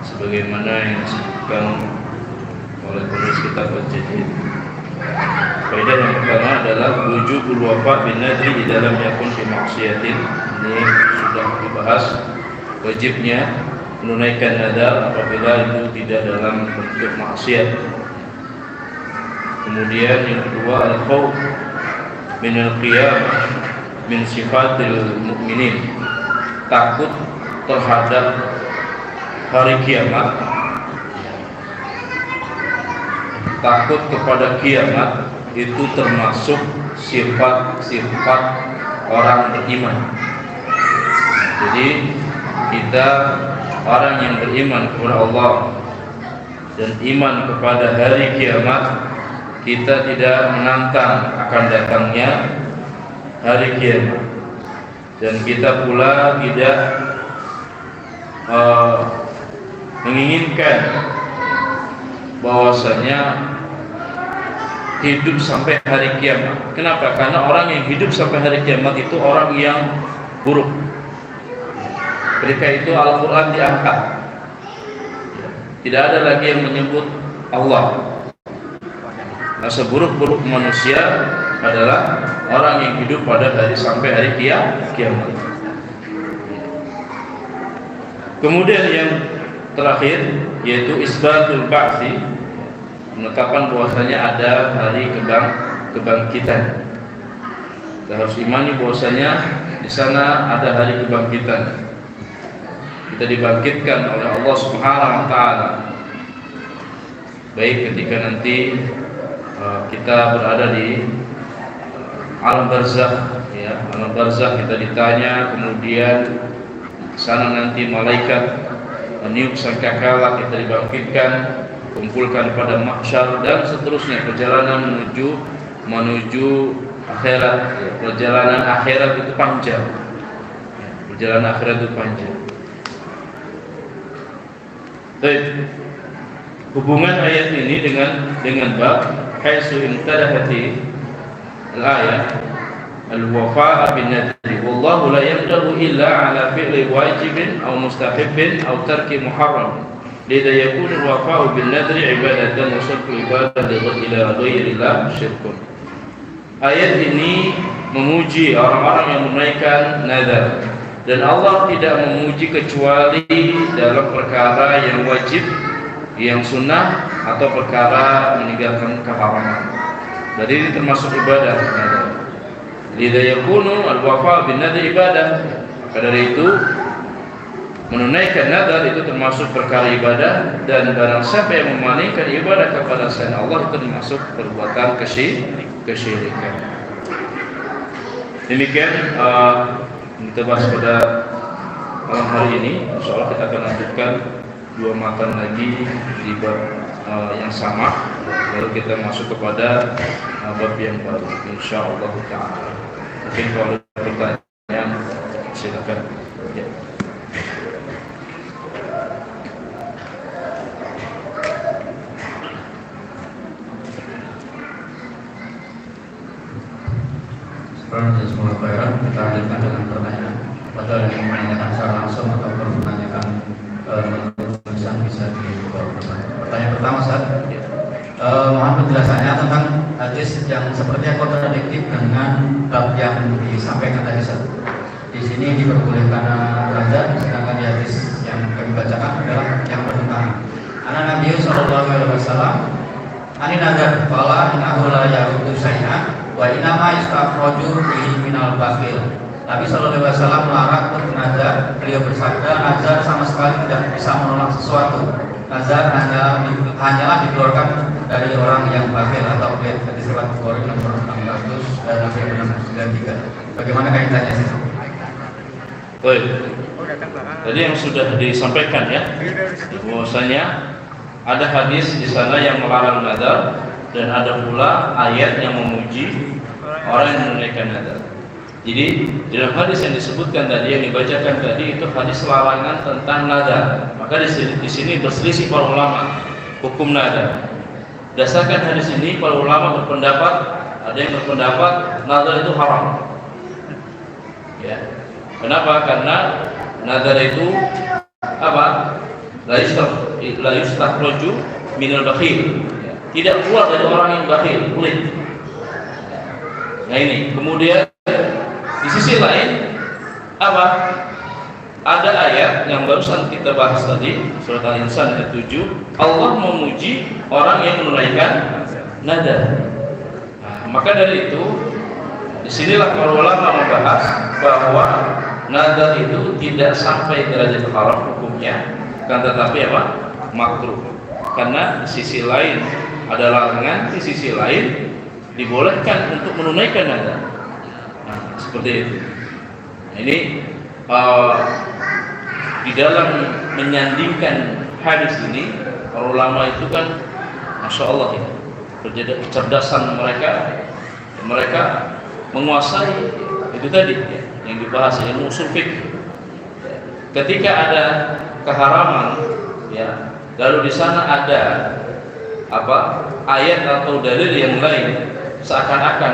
sebagaimana yang disebutkan oleh penulis kitab Al-Jadid. Faedah yang pertama adalah wujubul wafa bin nadri di dalam yakun fi maksiatin. Ini sudah dibahas, wajibnya menunaikan nadar apabila itu tidak dalam bentuk maksiat. Kemudian yang kedua, al-khawf min al-qiyamah min sifatil mu'minin, takut terhadap hari kiamat, takut kepada kiamat itu termasuk sifat-sifat orang beriman. Jadi kita orang yang beriman kepada Allah dan iman kepada hari kiamat, kita tidak menantang akan datangnya hari kiamat, dan kita pula tidak menginginkan bahwasanya hidup sampai hari kiamat. Kenapa? Karena orang yang hidup sampai hari kiamat itu orang yang buruk. Ketika itu Al-Quran diangkat, tidak ada lagi yang menyebut Allah. Nah, seburuk-buruk manusia adalah orang yang hidup pada hari sampai hari kiamat. Kemudian yang terakhir yaitu isbatul ba'tsi, menetapkan bahwasanya ada hari kebangkitan. Kita harus imani bahwasanya di sana ada hari kebangkitan. Kita dibangkitkan oleh Allah Subhanahu wa taala. Baik ketika nanti kita berada di alam barzakh, ya, alam barzakh kita ditanya, kemudian sana nanti malaikat meniup sangkakala, kita dibangkitkan, kumpulkan pada mahsyar dan seterusnya. Perjalanan menuju akhirat, ya, perjalanan akhirat itu panjang, ya, perjalanan akhirat itu panjang. Baik, hubungan ayat ini dengan bab haitsu intadahati al-ayat al-wafa' bin nadri wallahu la yamdahu illa ala fi'li wajibin aw mustahibbin aw tarki muharram lidha yakunu al-wafa'u bin nadri ibadatan wa syirku ibadah ila ghairillah syirkun. Ayat ini memuji orang-orang yang menunaikan nazar, dan Allah tidak memuji kecuali dalam perkara yang wajib, yang sunnah, atau perkara meninggalkan keharaman. Jadi ini termasuk ibadah. Lidha yakunu al-wafa bin nadri ibadah. Maka dari itu menunaikan nazar itu termasuk perkara ibadah, dan barang siapa yang memalingkan ibadah kepada selain Allah itu termasuk perbuatan kesyirikan. Demikian kita bahas pada malam hari ini. Insyaallah kita akan lanjutkan 2 makan lagi di bab yang sama, lalu kita masuk kepada bab yang baru insyaallah taala. Mungkin kalau ada pertanyaan silakan. Ya.
Jazakumullah khairan. Kita lanjutkan dengan pertanyaan. Pada yang menanyakan secara langsung atau menanyakan tulisan bisa dibuka. Pertanyaan pertama, Ustaz, mohon penjelasannya tentang hadis yang sepertinya kontradiktif dengan bab yang disampaikan tadi. Di sini diperbolehkan nazar, sedangkan di hadis yang kami bacakan adalah yang bertentangan. Anak Nabi Sallallahu Alaihi Wasallam, ani nazar, fala inahu la yarudu sayna, wa inama istakhroju bihi minal bakil. Nabi Sallallahu Alaihi Wasallam melarang untuk nazar. Beliau bersabda, nazar sama sekali tidak bisa menolak sesuatu. Nazar hanyalah dikeluarkan dari orang yang bakil atau lihat hadis riwayat Bukhari nomor 600 dan 693. Bagaimana kaitannya sih?
Baik. Tadi yang sudah disampaikan ya, bahwasanya ada hadis di sana yang melarang nazar dan ada pula ayat yang memuji orang yang menunaikan nazar. Jadi dalam hadis yang disebutkan tadi, yang dibacakan tadi itu hadis larangan tentang nazar. Maka di sini berselisih para ulama hukum nazar. Berdasarkan hadis ini para ulama berpendapat, ada yang berpendapat nazar itu haram. Ya. Kenapa? Karena nazar itu apa? La yustakhroju minal bakhil. Tidak keluar dari orang yang bakhil, pelit. Nah ini, kemudian di sisi lain apa? Ada ayat yang barusan kita bahas tadi, surat Al-Insan ayat 7, Allah memuji orang yang menunaikan nazar. Nah, maka dari itu disinilah para ulama membahas bahwa nazar itu tidak sampai derajat haram hukumnya, kan tetapi apa? Makruh. Karena di sisi lain ada larangan, di sisi lain dibolehkan untuk menunaikan nazar. Nah, seperti itu. Nah, ini di dalam menyandingkan hadis ini, para ulama itu kan, masya Allah ya, kecerdasan mereka menguasai itu tadi ya, yang dibahas ilmu usul fikih. Ketika ada keharaman ya, lalu di sana ada apa? Ayat atau dalil yang lain seakan-akan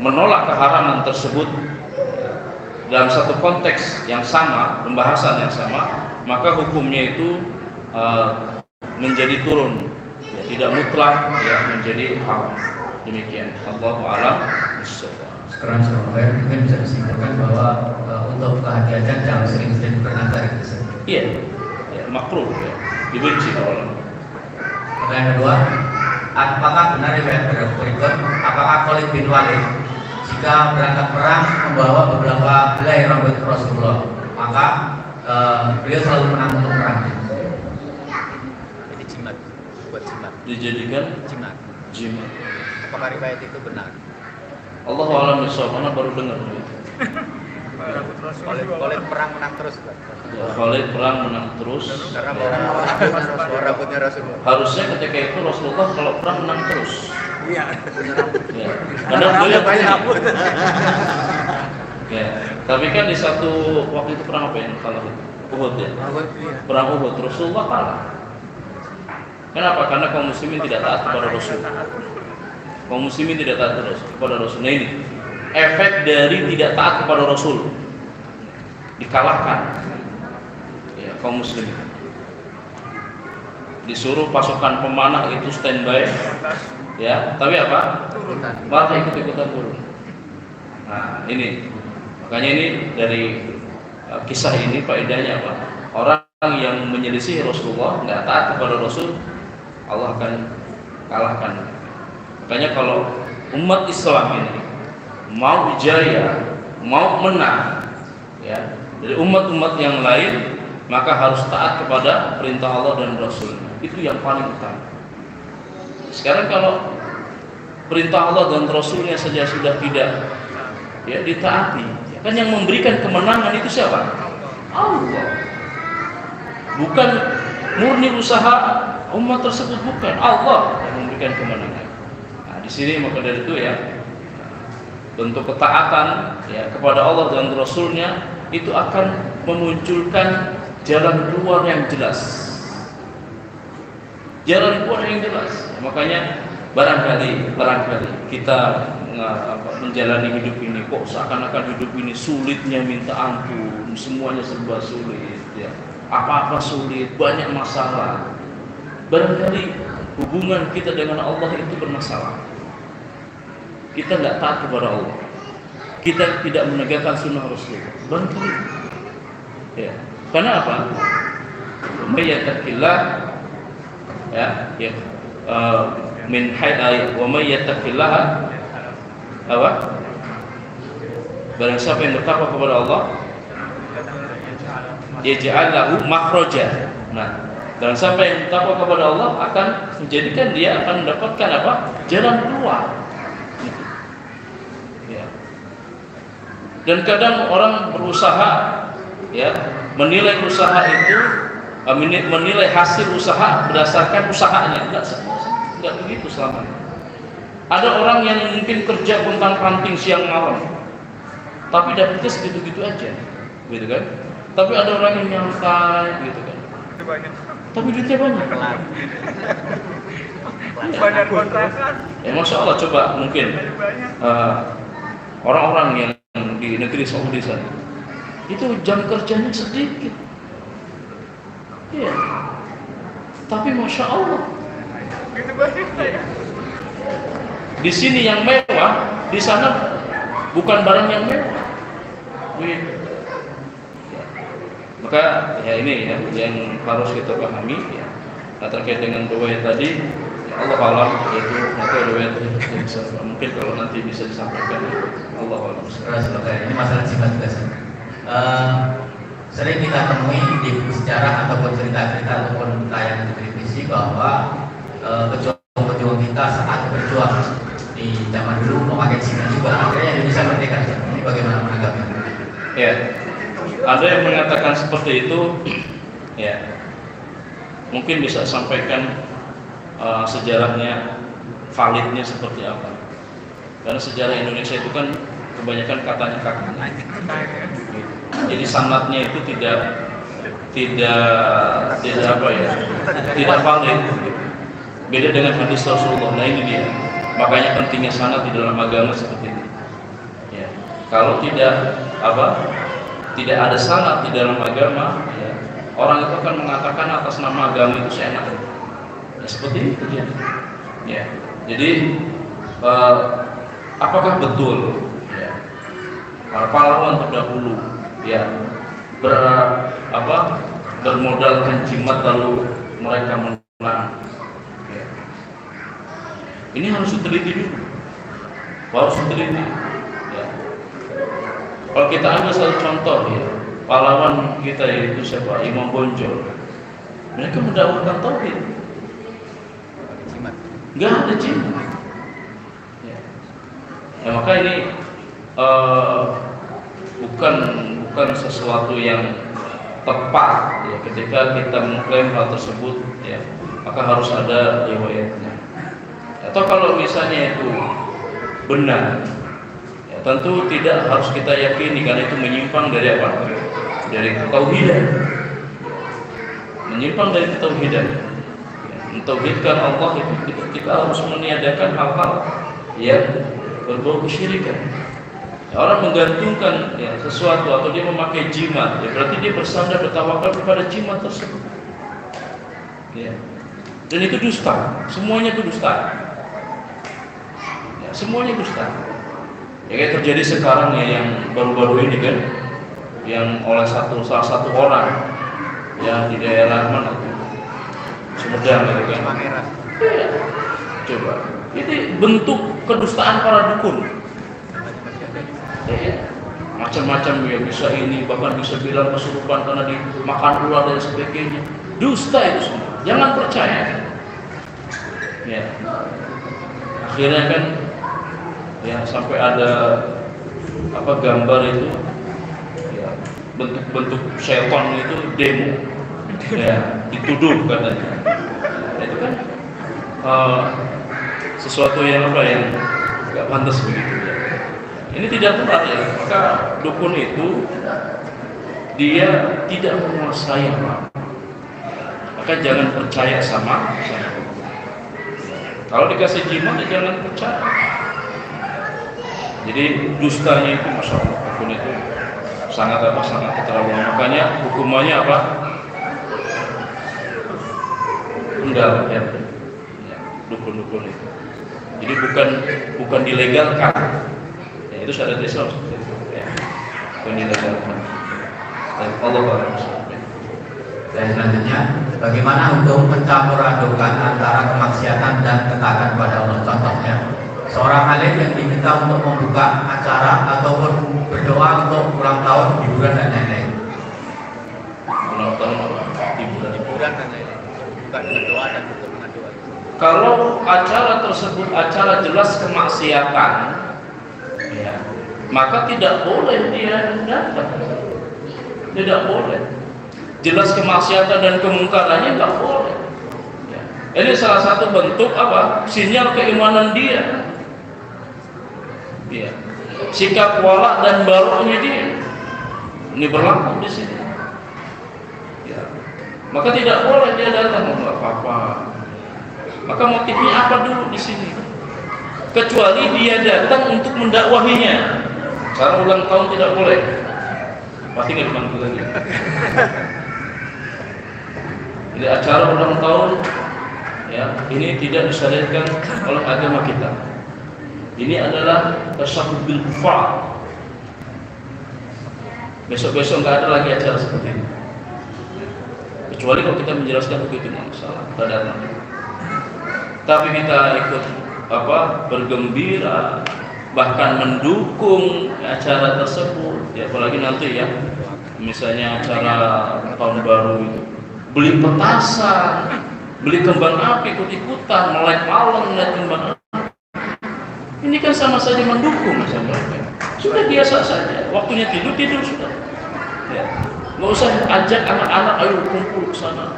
menolak keharaman tersebut dalam satu konteks yang sama, pembahasan yang sama, maka hukumnya itu menjadi turun ya, tidak mutlak ya, menjadi haram. Demikian. Allahu a'lam bishawab.
Sekarang sebenarnya mungkin bisa disimpulkan bahwa untuk kehati-hatian jangan sering-sering bernazar gitu.
Iya, ya, makruh ya, dibenci orang.
Pertanyaan kedua, apakah benar riwayat berikut? Apakah Khalid bin Walid jika berangkat perang membawa beberapa helai rambut Rasulullah, maka beliau selalu menang untuk perang?
Jadi jimat, buat jimat.
Dijadikan jimat.
Apakah riwayat itu benar?
Allahu a'lam bishawab, karena baru dengar.
Khalid perang menang terus, Pak.
Ya, Khalid perang menang terus.
Karena bawa rambutnya Rasulullah.
Harusnya ketika itu Rasulullah kalau perang menang terus.
Iya.
Ya. Karena beliau banyak rambut. Ya. Tapi kan di satu waktu itu perang apa yang kalah itu? Uhud ya. Perang Uhud Rasulullah kalah. Kenapa? Karena kaum muslimin tidak taat kepada Rasul. Kaum muslimin tidak taat kepada Rasul. Nah ini efek dari tidak taat kepada Rasul, dikalahkan ya, kaum muslimin. Disuruh pasukan pemanah itu standby ya, tapi apa? Malah ikut-ikutan turun. Nah ini, makanya ini dari kisah ini faedahnya apa? Orang yang menyelisih Rasulullah, nggak taat kepada Rasul, Allah akan kalahkan. Makanya kalau umat Islam ini mau jaya, mau menang ya, dari umat-umat yang lain, maka harus taat kepada perintah Allah dan Rasul. Itu yang paling utama. Sekarang kalau perintah Allah dan Rasulnya saja sudah tidak ya ditaati, ya, kan yang memberikan kemenangan itu siapa? Allah. Bukan murni usaha umat tersebut, bukan, Allah yang memberikan kemenangan. Nah, di sini maka dari itu ya, bentuk ketaatan ya kepada Allah dan Rasulnya itu akan memunculkan jalan keluar yang jelas. Jalan keluar yang jelas. Makanya barangkali kita menjalani hidup ini kok seakan-akan hidup ini sulitnya minta ampun, semuanya serba sulit ya. Apa-apa sulit, banyak masalah. Barangkali hubungan kita dengan Allah itu bermasalah. kita nggak taat kepada Allah, kita tidak menegakkan sunnah Rasulullah. Bantu. Ya. Karena apa? Mayyatakillah, ya, min hayy wa mayyatakillah, apa? Barang siapa yang bertakwa kepada Allah, yaj'al lahu makhraja. Nah, barang siapa yang bertakwa kepada Allah akan menjadikan dia akan mendapatkan apa? Jalan keluar. Gitu. Ya. Dan kadang orang berusaha, ya, menilai usaha itu, menilai hasil usaha berdasarkan usahanya. Enggak begitu selamanya. Ada orang yang mungkin kerja pontang-panting siang malam, tapi dapetnya segitu-gitu aja, gitu kan? Tapi ada orang yang nyantai, gitu kan? Tapi duitnya banyak.
Banyak kontrakan.
Ya, Masya Allah, coba mungkin orang-orang yang di negeri Saudi sana, itu jam kerjanya sedikit, ya. Tapi Masya Allah,
Gitu banyak ya.
di sini yang mewah, di sana bukan barang yang mewah. Gitu. Maka ya ini ya yang harus kita pahami ya. Nah, terkait dengan riwayat tadi, ya Allah alam itu maka riwayat yang bisa mungkin kalau nanti bisa disampaikan ya. Allah alam.
Ini masalah sifat juga sih. Sering kita temui di sejarah ataupun cerita-cerita ataupun tayangan di televisi bahwa pejuang-pejuang kita saat berjuang di zaman dulu memakai Cina juga, akhirnya Indonesia merdeka. Ini bagaimana menanggapinya?
Ya, ada yang mengatakan seperti itu. Ya, mungkin bisa sampaikan sejarahnya, validnya seperti apa. Karena sejarah Indonesia itu kan kebanyakan katanya. Jadi sanadnya itu tidak apa ya, tidak valid. Beda dengan hadis Rasulullah. Nah ini dia. Makanya pentingnya sanad di dalam agama seperti ini. Ya. Kalau tidak ada sanad di dalam agama, ya, orang itu akan mengatakan atas nama agama itu seenak. Ya, seperti itu dia. Ya. Jadi apakah betul ya, para pahlawan terdahulu ya bermodalkan jimat lalu mereka menang? Ya. Ini harus diteliti dulu. Harus diteliti. Ya. Kalau kita ambil satu contoh ya, pahlawan kita yaitu siapa? Imam Bonjol. Mereka mendakwahkan tauhid. Enggak ada jimat. Ya. Ya, maka ini bukan sesuatu yang tepat ya, ketika kita mengklaim hal tersebut ya, maka harus ada riwayatnya. Atau kalau misalnya itu benar, ya, tentu tidak harus kita yakini karena itu menyimpang dari apa? Dari ketauhidan. Menyimpang dari ketauhidan. Ya, mentauhidkan Allah itu kita harus meniadakan hal-hal yang berbau kesyirikan. Ya, orang menggantungkan ya, sesuatu atau dia memakai jimat, ya, berarti dia bersandar bertawakal kepada jimat tersebut. Ya. Dan itu dusta, semuanya itu dusta. Ya, semuanya dusta. Ya kayak terjadi sekarang ya yang baru-baru ini kan, yang oleh salah satu orang yang di daerah mana tuh? Sumedang gitu kan. Ya. Coba, ini bentuk kedustaan para dukun. Ya, macam-macam ya, bisa ini bahkan bisa bilang kesurupan karena dimakan ular dan sebagainya. Dusta itu semua, jangan percaya. Ya, akhirnya kan ya sampai ada gambar itu ya, bentuk setan itu demo ya, dituduh katanya. Itu kan sesuatu yang yang nggak pantas begitu ya. Ini tidak benar ya. Maka dukun itu dia tidak menguasai apa. Maka jangan percaya sama. Kalau dikasih jimat ya jangan percaya. Jadi dustanya itu Masya Allah, dukun itu sangat keterlaluan. Makanya hukumannya apa? Penggal ya. Dukun-dukun itu. Jadi bukan dilegalkan. Ya, itu syariat Islam. Ya, bukan dilegalkan. Allah Akbar.
Dan selanjutnya, bagaimana untuk mencampur adukan antara kemaksiatan dan ketaatan pada Allah? Contohnya, seorang alim yang diminta untuk membuka acara ataupun berdoa untuk ulang tahun, hiburan dan lain-lain.
Ulang tahun apa? Hiburan.
Hiburan dan lain-lain. Bukan dengan doa dan tutup dengan doa.
Kalau acara tersebut acara jelas kemaksiatan, ya, maka tidak boleh dia datang. Tidak boleh. Jelas kemaksiatan dan kemungkarannya nggak boleh. Ya. Ini salah satu bentuk apa? Sinyal keimanan dia. Ya. Sikap wala dan baroknya dia. Ini berlaku di sini. Ya. Maka tidak boleh dia datang, nggak apa-apa. Maka motifnya apa dulu di sini? Kecuali dia datang untuk mendakwahinya. Karena ulang tahun tidak boleh. Pasti nggak dipanggil lagi. Jadi acara ulang tahun, ya, ini tidak disyariatkan oleh agama kita. Ini adalah tasawuf bil kufar. Besok-besok nggak ada lagi acara seperti ini. Kecuali kalau kita menjelaskan begitu masalah, tidak datang. Tapi kita ikut bergembira, bahkan mendukung acara tersebut. Ya, apalagi nanti ya, misalnya acara tahun baru itu. Beli petasan, beli kembang api ikut-ikutan, melek malam melihat kembang api. Ini kan sama saja mendukung sama mereka. Sudah biasa saja, waktunya tidur sudah. Ya. Nggak usah ajak anak-anak, ayo kumpul ke sana,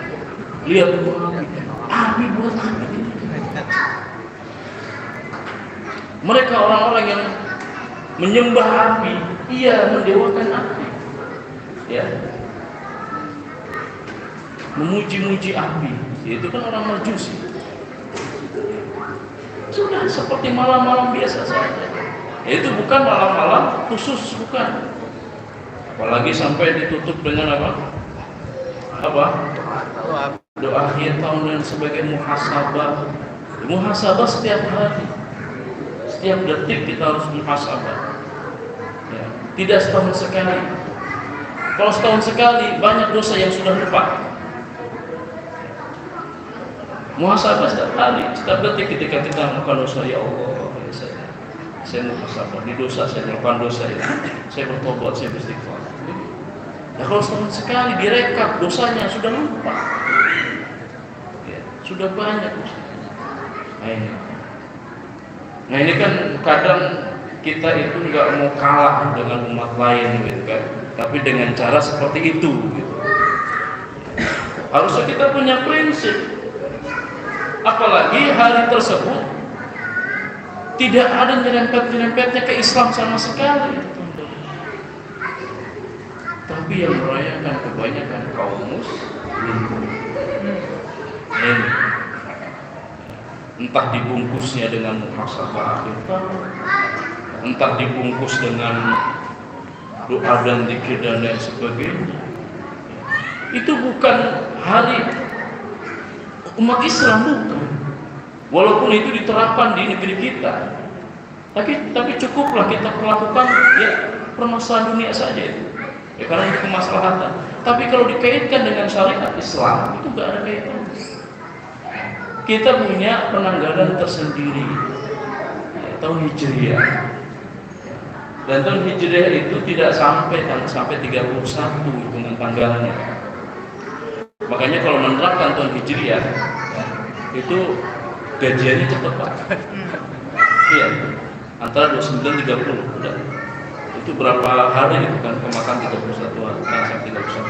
lihat kembang api. Api buat apa ini? Mereka orang-orang yang menyembah api, iya mendewakan api. Ya. Memuji-muji api, itu kan orang Majusi. Sudah seperti malam-malam biasa saja. Itu bukan malam-malam khusus, bukan. Apalagi sampai ditutup dengan apa? Doa akhir tahun dan sebagai muhasabah. Muhasabah setiap hari, setiap detik kita harus muhasabah. Ya. Tidak setahun sekali. Kalau setahun sekali banyak dosa yang sudah lupa. Muhasabah setiap hari, setiap detik ketika kita melakukan dosa, ya Allah, saya muhasabah di dosa, saya melakukan dosa ini, saya bertobat, saya beristighfar. Nah, kalau setahun sekali direkap dosanya sudah lupa, ya, sudah banyak dosanya. Nah ini kan kadang kita itu nggak mau kalah dengan umat lain, gitu kan? Tapi dengan cara seperti itu, gitu. Harusnya kita punya prinsip. Apalagi hari tersebut tidak ada nyerempet-nyerempetnya ke Islam sama sekali. Tapi yang merayakan kebanyakan kaum muslim. Entah dibungkusnya dengan muhasabah akhir tahun, entah dibungkus dengan doa dan zikir dan lain sebagainya. Itu bukan hari umat Islam, bukan. Walaupun itu diterapkan di negeri kita, tapi cukuplah kita perlakukan ya permasalahan dunia saja itu. Ya, karena itu kemaslahatan. Tapi kalau dikaitkan dengan syariat Islam, itu nggak ada kaitan. Kita punya penanggalan tersendiri, ya, tahun Hijriah. Dan tahun Hijriah itu tidak sampai 31 hitungan tanggalannya. Makanya kalau menerapkan tahun Hijriah, ya, itu gajiannya cepat Pak. Iya, antara 29-30 udah. Itu berapa hari itu kan kemakan 31 hari, sampai 31.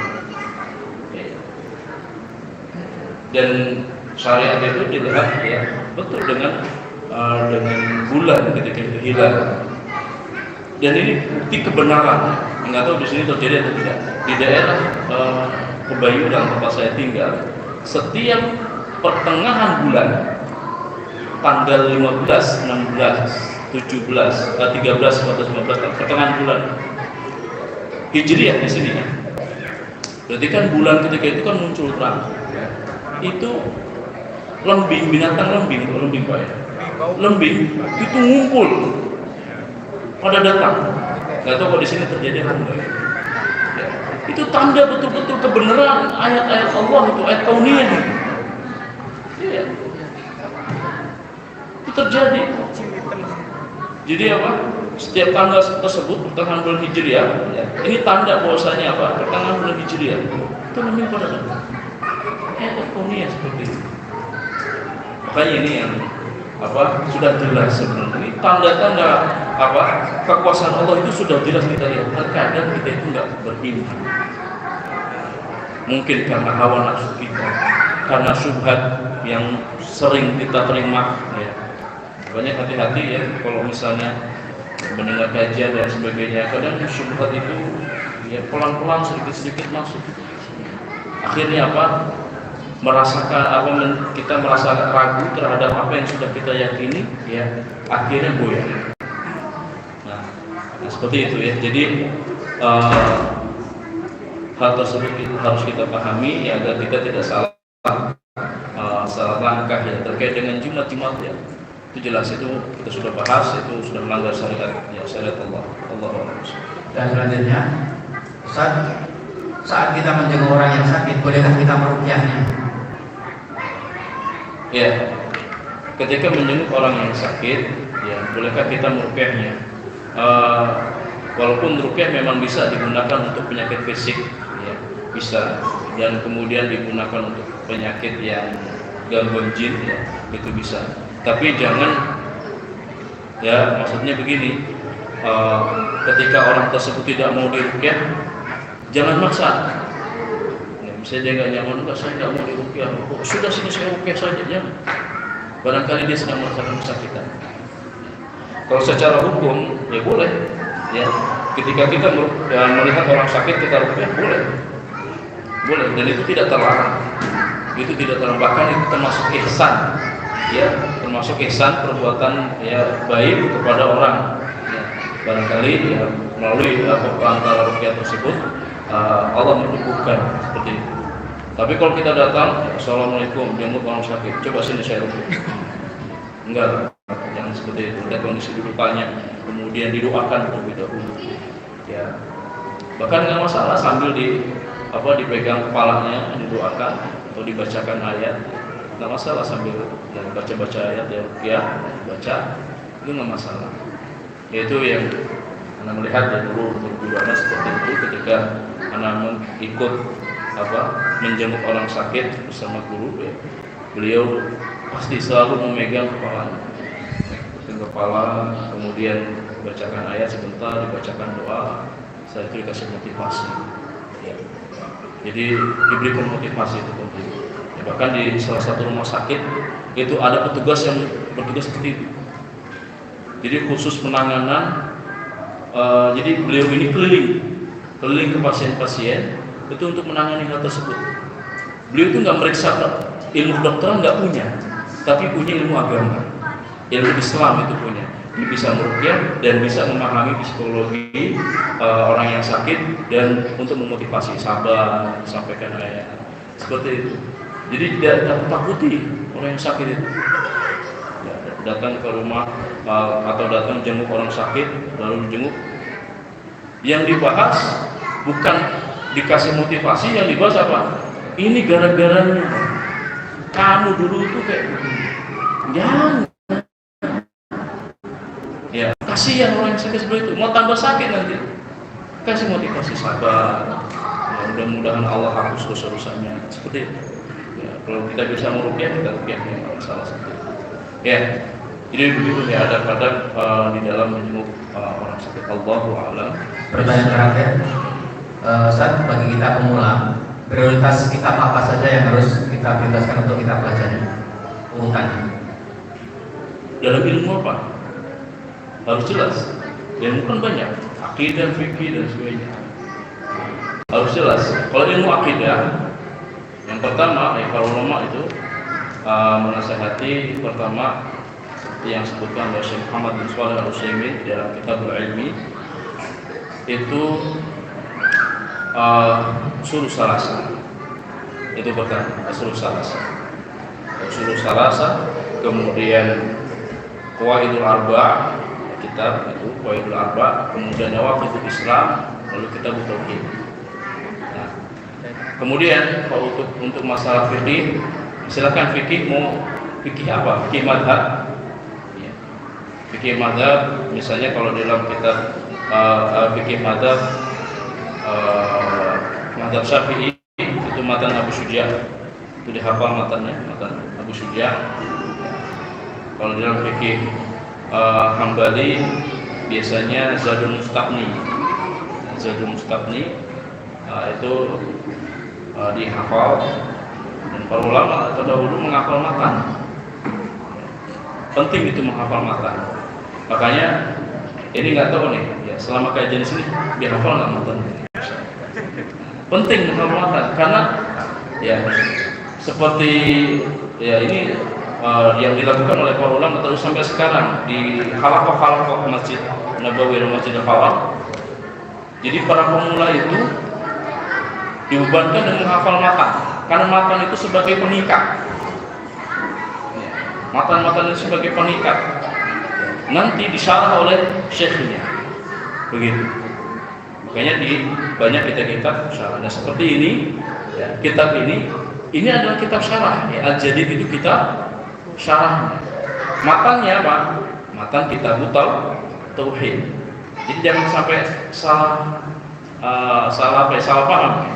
Ya. Dan syariat itu dilihat ya betul dengan bulan ketika itu hilal. Dan ini bukti kebenaran. Nggak tahu di sini terjadi atau tidak. Di daerah Kebayuran tempat saya tinggal, setiap pertengahan bulan, tanggal 15, 16, 17, 13, 14, 15, pertengahan bulan Hijriah di sini. Berarti kan bulan ketika itu kan muncul terang. Itu lembing, binatang lembing Pak ya. lembing itu ngumpul pada datang. Nggak tahu kalau di sini terjadi apa enggak. Ya. Itu tanda betul-betul kebenaran ayat-ayat Allah itu, ayat kauniyah itu. Ya. Itu terjadi. Jadi apa? Setiap tanggal tersebut pertengahan bulan Hijriah, ya, ini tanda bahwasanya apa? Pertengahan bulan Hijriah itu namanya pada datang. Ayat kauniyah seperti itu. Makanya ini yang apa sudah jelas sebenarnya ini tanda-tanda apa kekuasaan Allah itu sudah jelas kita lihat. Terkadang kita itu nggak beriman, mungkin karena hawa nafsu kita, karena syubhat yang sering kita terima. Ya. Banyak hati-hati ya kalau misalnya mendengar kajian dan sebagainya. Kadang syubhat itu ya pelan-pelan sedikit-sedikit masuk. Akhirnya apa? Kita merasa ragu terhadap apa yang sudah kita yakini, ya akhirnya goyah. Nah seperti itu ya. Jadi hal tersebut harus kita pahami ya, agar kita tidak salah langkah ya terkait dengan jumat ya. Itu jelas, itu kita sudah bahas, itu sudah melanggar syariat ya, syariat Allah.
Dan selanjutnya, saat kita menjenguk orang yang sakit, bolehkah kita meruqyahnya?
Ya, ketika menjenguk orang yang sakit, ya bolehkah kita meruqyahnya? Walaupun ruqyah memang bisa digunakan untuk penyakit fisik, ya bisa, dan kemudian digunakan untuk penyakit yang gangguan jin, ya itu bisa. Tapi jangan, ya maksudnya begini, ketika orang tersebut tidak mau diruqyah, jangan maksa. Misalnya dia nggak nyaman, enggak, saya nggak mau diruqyah. Oh, sudah sini saya ruqyah saja, jangan. Barangkali dia sedang merasakan kesakitan. Kalau secara hukum, ya boleh. Ya, ketika kita melihat orang sakit kita ruqyah, boleh. Dan itu tidak terlarang. Itu tidak terlarang. Bahkan itu termasuk ihsan. Ya, termasuk ihsan perbuatan ya baik kepada orang. Ya, barangkali ya melalui antara ruqyah tersebut Allah menyembuhkan seperti itu. Tapi kalau kita datang, assalamualaikum, jenguk orang sakit, coba sini saya ruqyah. Enggak, jangan seperti itu. Lihat kondisi duduknya, kemudian didoakan terlebih dahulu. Ya, bahkan nggak masalah sambil dipegang kepalanya, didoakan atau dibacakan ayat, nggak masalah sambil baca ayat ya ruqyah, baca, itu nggak masalah. Yaitu yang Anda melihat ya dulu guru-gurunya seperti itu ketika Anda ikut menjenguk orang sakit bersama guru, ya, beliau pasti selalu memegang kepala, kemudian bacakan ayat sebentar, dibacakan doa, setelah itu dikasih motivasi. Ya. Jadi diberikan motivasi itu penting. Ya, bahkan di salah satu rumah sakit itu ada petugas yang bertugas seperti itu. Jadi khusus penanganan. Jadi beliau ini keliling ke pasien-pasien itu untuk menangani hal tersebut. Beliau itu nggak meriksa ilmu kedokteran, nggak punya, tapi punya ilmu agama, ilmu Islam itu punya. Dia bisa meruqyah dan bisa memahami psikologi orang yang sakit dan untuk memotivasi sabar, sampaikan ayat seperti itu. Jadi tidak takuti orang yang sakit itu. Ya, datang ke rumah atau datang jenguk orang sakit lalu jenguk, yang dibahas bukan dikasih motivasi, yang dibahas apa? Ini gara-garanya kamu dulu itu kayak begini. Jangan. Ya, kasihan orang yang sakit seperti itu, mau tambah sakit nanti. Kasih motivasi sabar. Ya, mudah-mudahan Allah hapus dosa-dosanya. Seperti itu. Ya, kalau kita bisa meruqyah, kita ruqyah, memang salah satu. Ya, jadi begitu ya ada pada di dalam menjenguk orang sakit. Allahu a'lam.
Pertanyaan terakhir, saat bagi kita pemula, prioritas kitab apa saja yang harus kita prioritaskan untuk kita pelajari? Urutannya.
Dalam ilmu apa? Harus jelas. Ilmu kan banyak, akidah, fikih dan sebagainya. Harus jelas. Kalau ilmu akidah, yang pertama, para ulama itu menasihati pertama seperti yang disebutkan oleh Syekh Muhammad bin Shalih Al-Utsaimin dalam Kitabul Ilmi, itu ushul salasa. Itu pertama, ushul salasa, kemudian Qawaidul Arba, kitab itu Qawaidul Arba, kemudian Nawaqidul Islam, lalu kitab Tauhid. Nah, kemudian kalau untuk masalah fikih, silakan fikih mau fikih apa? Fikih mazhab. Ya. Fikih mazhab, misalnya kalau dalam kitab fikih mazhab mazhab Syafi'i itu matan Abu Syuja, itu dihafal matannya, matan Abu Syuja. Kalau dalam fikih Hambali biasanya Zadul Mustaqni, itu dihafal, dan para ulama terdahulu menghafal matan. Penting itu menghafal matan. Makanya ini nggak tahu nih, ya selama kajian sini dihafal nggak matan? Penting menghafal matan karena ya seperti ya ini yang dilakukan oleh para ulama terus sampai sekarang di halaqah Masjid Nabawi dan Masjidil Haram. Jadi para pemula itu dibebankan dengan menghafal matan, karena matan itu sebagai pengikat. Matan-matan itu sebagai pengikat. Nanti disyarah oleh syekhnya. Begitu. Makanya di banyak kitab-kitab syarah. Nah, seperti ini, ya, kitab ini adalah kitab syarah. Ya, Al-Jadid itu kitab syarahnya. Matannya apa? Matan kitab Tauhid. Jadi jangan sampai salah paham.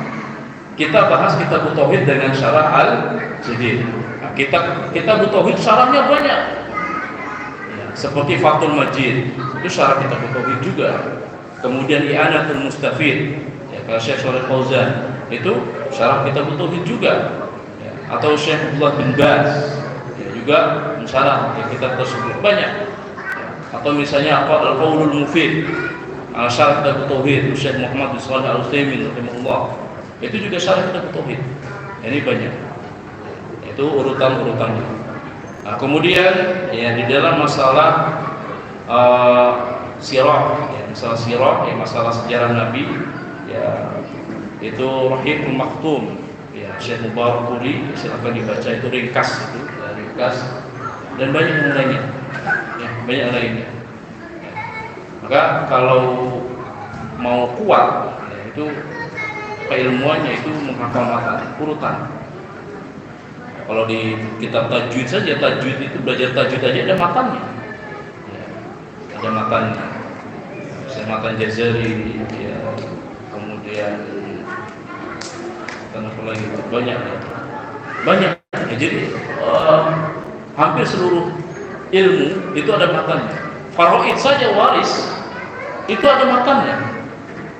Kita bahas kitab Tauhid dengan syarah Al-Jadid. Nah, kitab Tauhid syarahnya banyak. Ya, seperti Fathul Majid, itu syarah kitab Tauhid juga. Kemudian I'anatul Mustafid, ya, kalau Syekh Shalih Fauzan itu syarah kitab Tauhid juga. Ya, atau Syekh Abdullah bin Baz juga mensyarah ya, kitab tersebut banyak. Ya, atau misalnya Al-Qaulul Mufid, syarah kitab Tauhid Syekh Muhammad bin Shalih Al-Utsaimin rahimahullah, itu juga syarah kitab Tauhid. Ini banyak. Itu urutan-urutannya. Nah, kemudian ya di dalam masalah sirah, ya, masalah sirah, ya, masalah sejarah Nabi, ya itu Rahimul Maktum, ya Syekh Mubarakpuri, silakan dibaca, itu ringkas itu. Dan banyak yang lainnya, ya, banyak yang lainnya. Ya. Maka kalau mau kuat, ya, itu keilmuannya itu menghafal matan, urutan. Kalau di kitab tajwid saja, tajwid itu belajar tajwid aja ada matannya, ya, ada matannya. Misalnya matan Jazari, ya, kemudian apa lagi, banyak, ya. Banyak. Ya, jadi hampir seluruh ilmu itu ada matannya. Faraid saja waris itu ada matannya.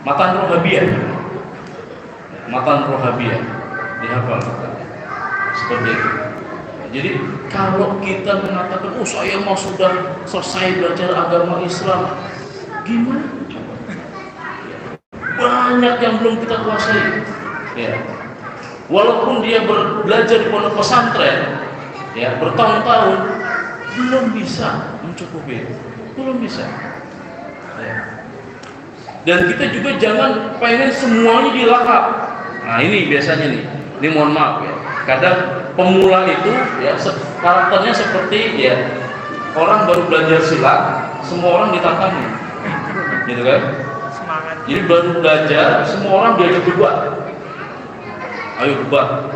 Matan Rohabiyah, dihafal matannya. Seperti itu. Jadi kalau kita mengatakan, oh saya mau sudah selesai belajar agama Islam, gimana? Banyak yang belum kita kuasai. Ya. Walaupun dia belajar di pondok pesantren, ya bertahun-tahun, belum bisa mencukupi, belum bisa. Ya. Dan kita juga jangan pengen semuanya dilahap. Nah ini biasanya nih, ini mohon maaf ya. Kadang pemula itu ya karakternya seperti ya orang baru belajar silat, semua orang ditantangi, gitu kan?
Semangat.
Jadi baru belajar, semua orang diajak debat. Ayo debat,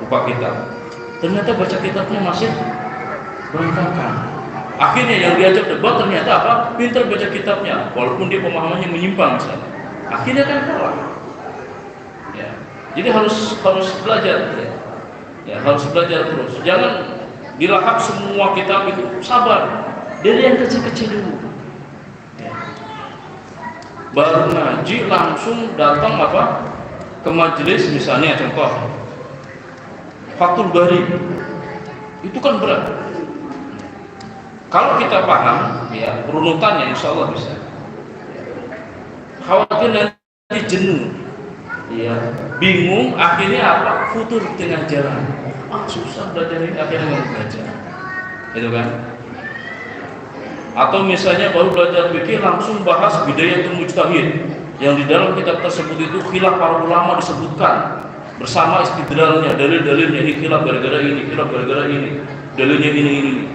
buka kitab. Ternyata baca kitabnya masih berantakan. Akhirnya yang diajak debat ternyata apa? Pintar baca kitabnya, walaupun dia pemahamannya menyimpang misalnya. Akhirnya kan kalah. Ya. Jadi harus belajar. Ya, harus belajar terus. Jangan dilahap semua kitab itu. Sabar. Dari yang kecil-kecil dulu. Ya. Baru ngaji langsung datang apa? Ke majelis misalnya contoh Fathul Bari. Itu kan berat. Kalau kita paham, ya runutannya insya Allah bisa. Khawatir nanti jenuh, ya bingung, akhirnya apa? Futur di tengah jalan. Susah belajar ini, akhirnya nggak belajar, itu kan? Atau misalnya baru belajar fikih langsung bahas bidayatul mujtahid, yang di dalam kitab tersebut itu khilaf para ulama disebutkan bersama istidlalnya, dalil-dalilnya, ini khilaf gara-gara ini, khilaf gara-gara ini, dalilnya ini.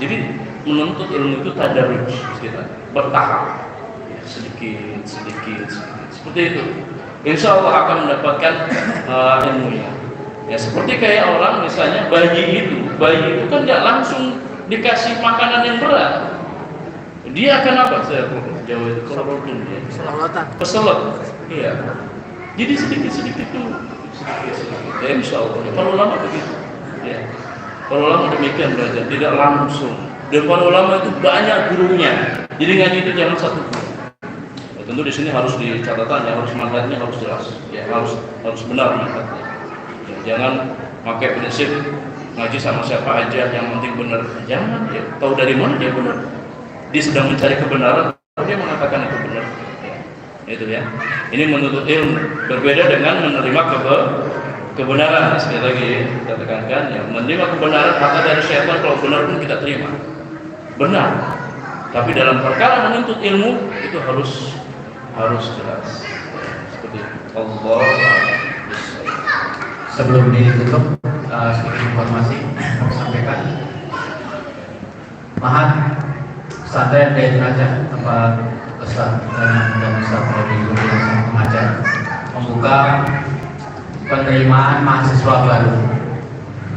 Jadi menuntut ilmu itu tadarruj, kita bertahap, ya, sedikit, seperti itu. Insya Allah akan mendapatkan ilmunya. Ya seperti kayak orang misalnya bayi itu kan nggak langsung dikasih makanan yang berat. Dia akan apa? Saya Jawa itu keselatan dia. Keselot. Iya. Jadi sedikit tuh, sedikit. Ya insya Allah. Para ulama begitu. Ya. Para ulama demikian belajar, tidak langsung. Dan para ulama itu banyak gurunya. Jadi ngaji itu jangan satu guru. Ya, tentu di sini harus dicatatannya, harus manhajnya harus jelas. Ya harus benar manhajnya. Ya, jangan pakai prinsip ngaji sama siapa aja yang penting benar. Jangan. Ya, tahu dari mana dia benar? Dia sedang mencari kebenaran, dia mengatakan itu benar. Ya, itu ya. Ini menuntut ilmu, berbeda dengan menerima kebenaran. Sekali lagi kita tekankan, ya, menerima kebenaran kata dari syaitan kalau benar pun kita terima. Benar. Tapi dalam perkara menuntut ilmu itu harus jelas. Seperti itu. Allah.
Sebelum ditutup, sedikit informasi mau sampaikan. Mahat pesantren Dayatun Najah, tempat Ustaz dan Ustaz dari guru yang mengajar, membuka penerimaan mahasiswa baru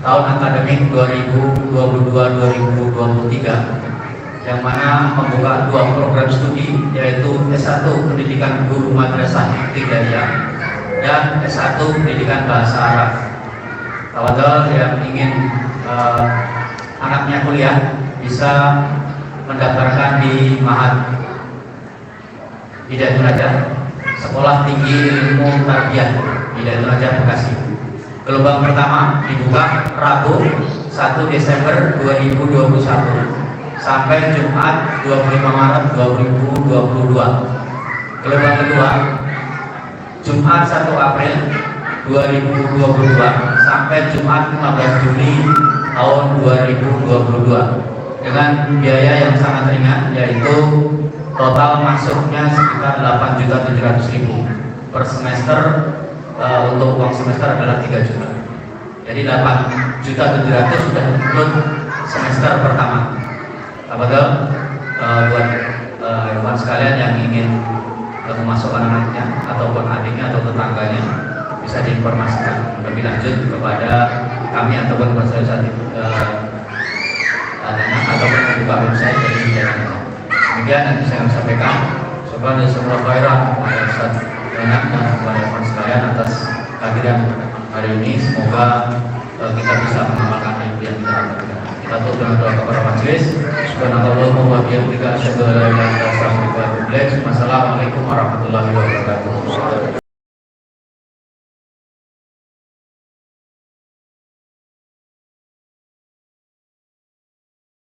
tahun akademik 2022-2023, yang mana membuka 2 program studi, yaitu S1 Pendidikan Guru Madrasah Ibtidaiyah dan S1 Pendidikan Bahasa Arab. Tawadol yang ingin anaknya kuliah bisa mendaftarkan di Mahat Hidayatun Najah, Sekolah Tinggi Ilmu Tarbiyah Hidayatun Najah Bekasi. Gelombang pertama dibuka Rabu 1 Desember 2021 sampai Jumat 25 Maret 2022. Gelombang kedua Jumat 1 April 2022 sampai Jumat 15 Juli tahun 2022 dengan biaya yang sangat ringan, yaitu total masuknya sekitar 8.700.000 per semester. Untuk uang semester adalah 3 juta. Jadi 8.700.000 sudah include semester pertama. Apabila buat teman sekalian yang ingin memasukkan anaknya ataupun adiknya atau tetangganya, bisa diinformasikan lebih lanjut kepada kami ataupun kepada saya ataupun membuka website dari Hidayatun Najah. Demikian yang saya sampaikan. Subhanallah khairan kepada Ustaz Renan dan kepada teman sekalian atas kehadiran hari ini. Semoga kita bisa mengamalkan ilmu yang kita dapatkan. Kita tutup dengan doa kepada majelis. Subhanallah wa bihamdihi asyhadu an la ilaha illa anta astaghfiruka wa atubu ilaik. Wassalamualaikum warahmatullahi wabarakatuh.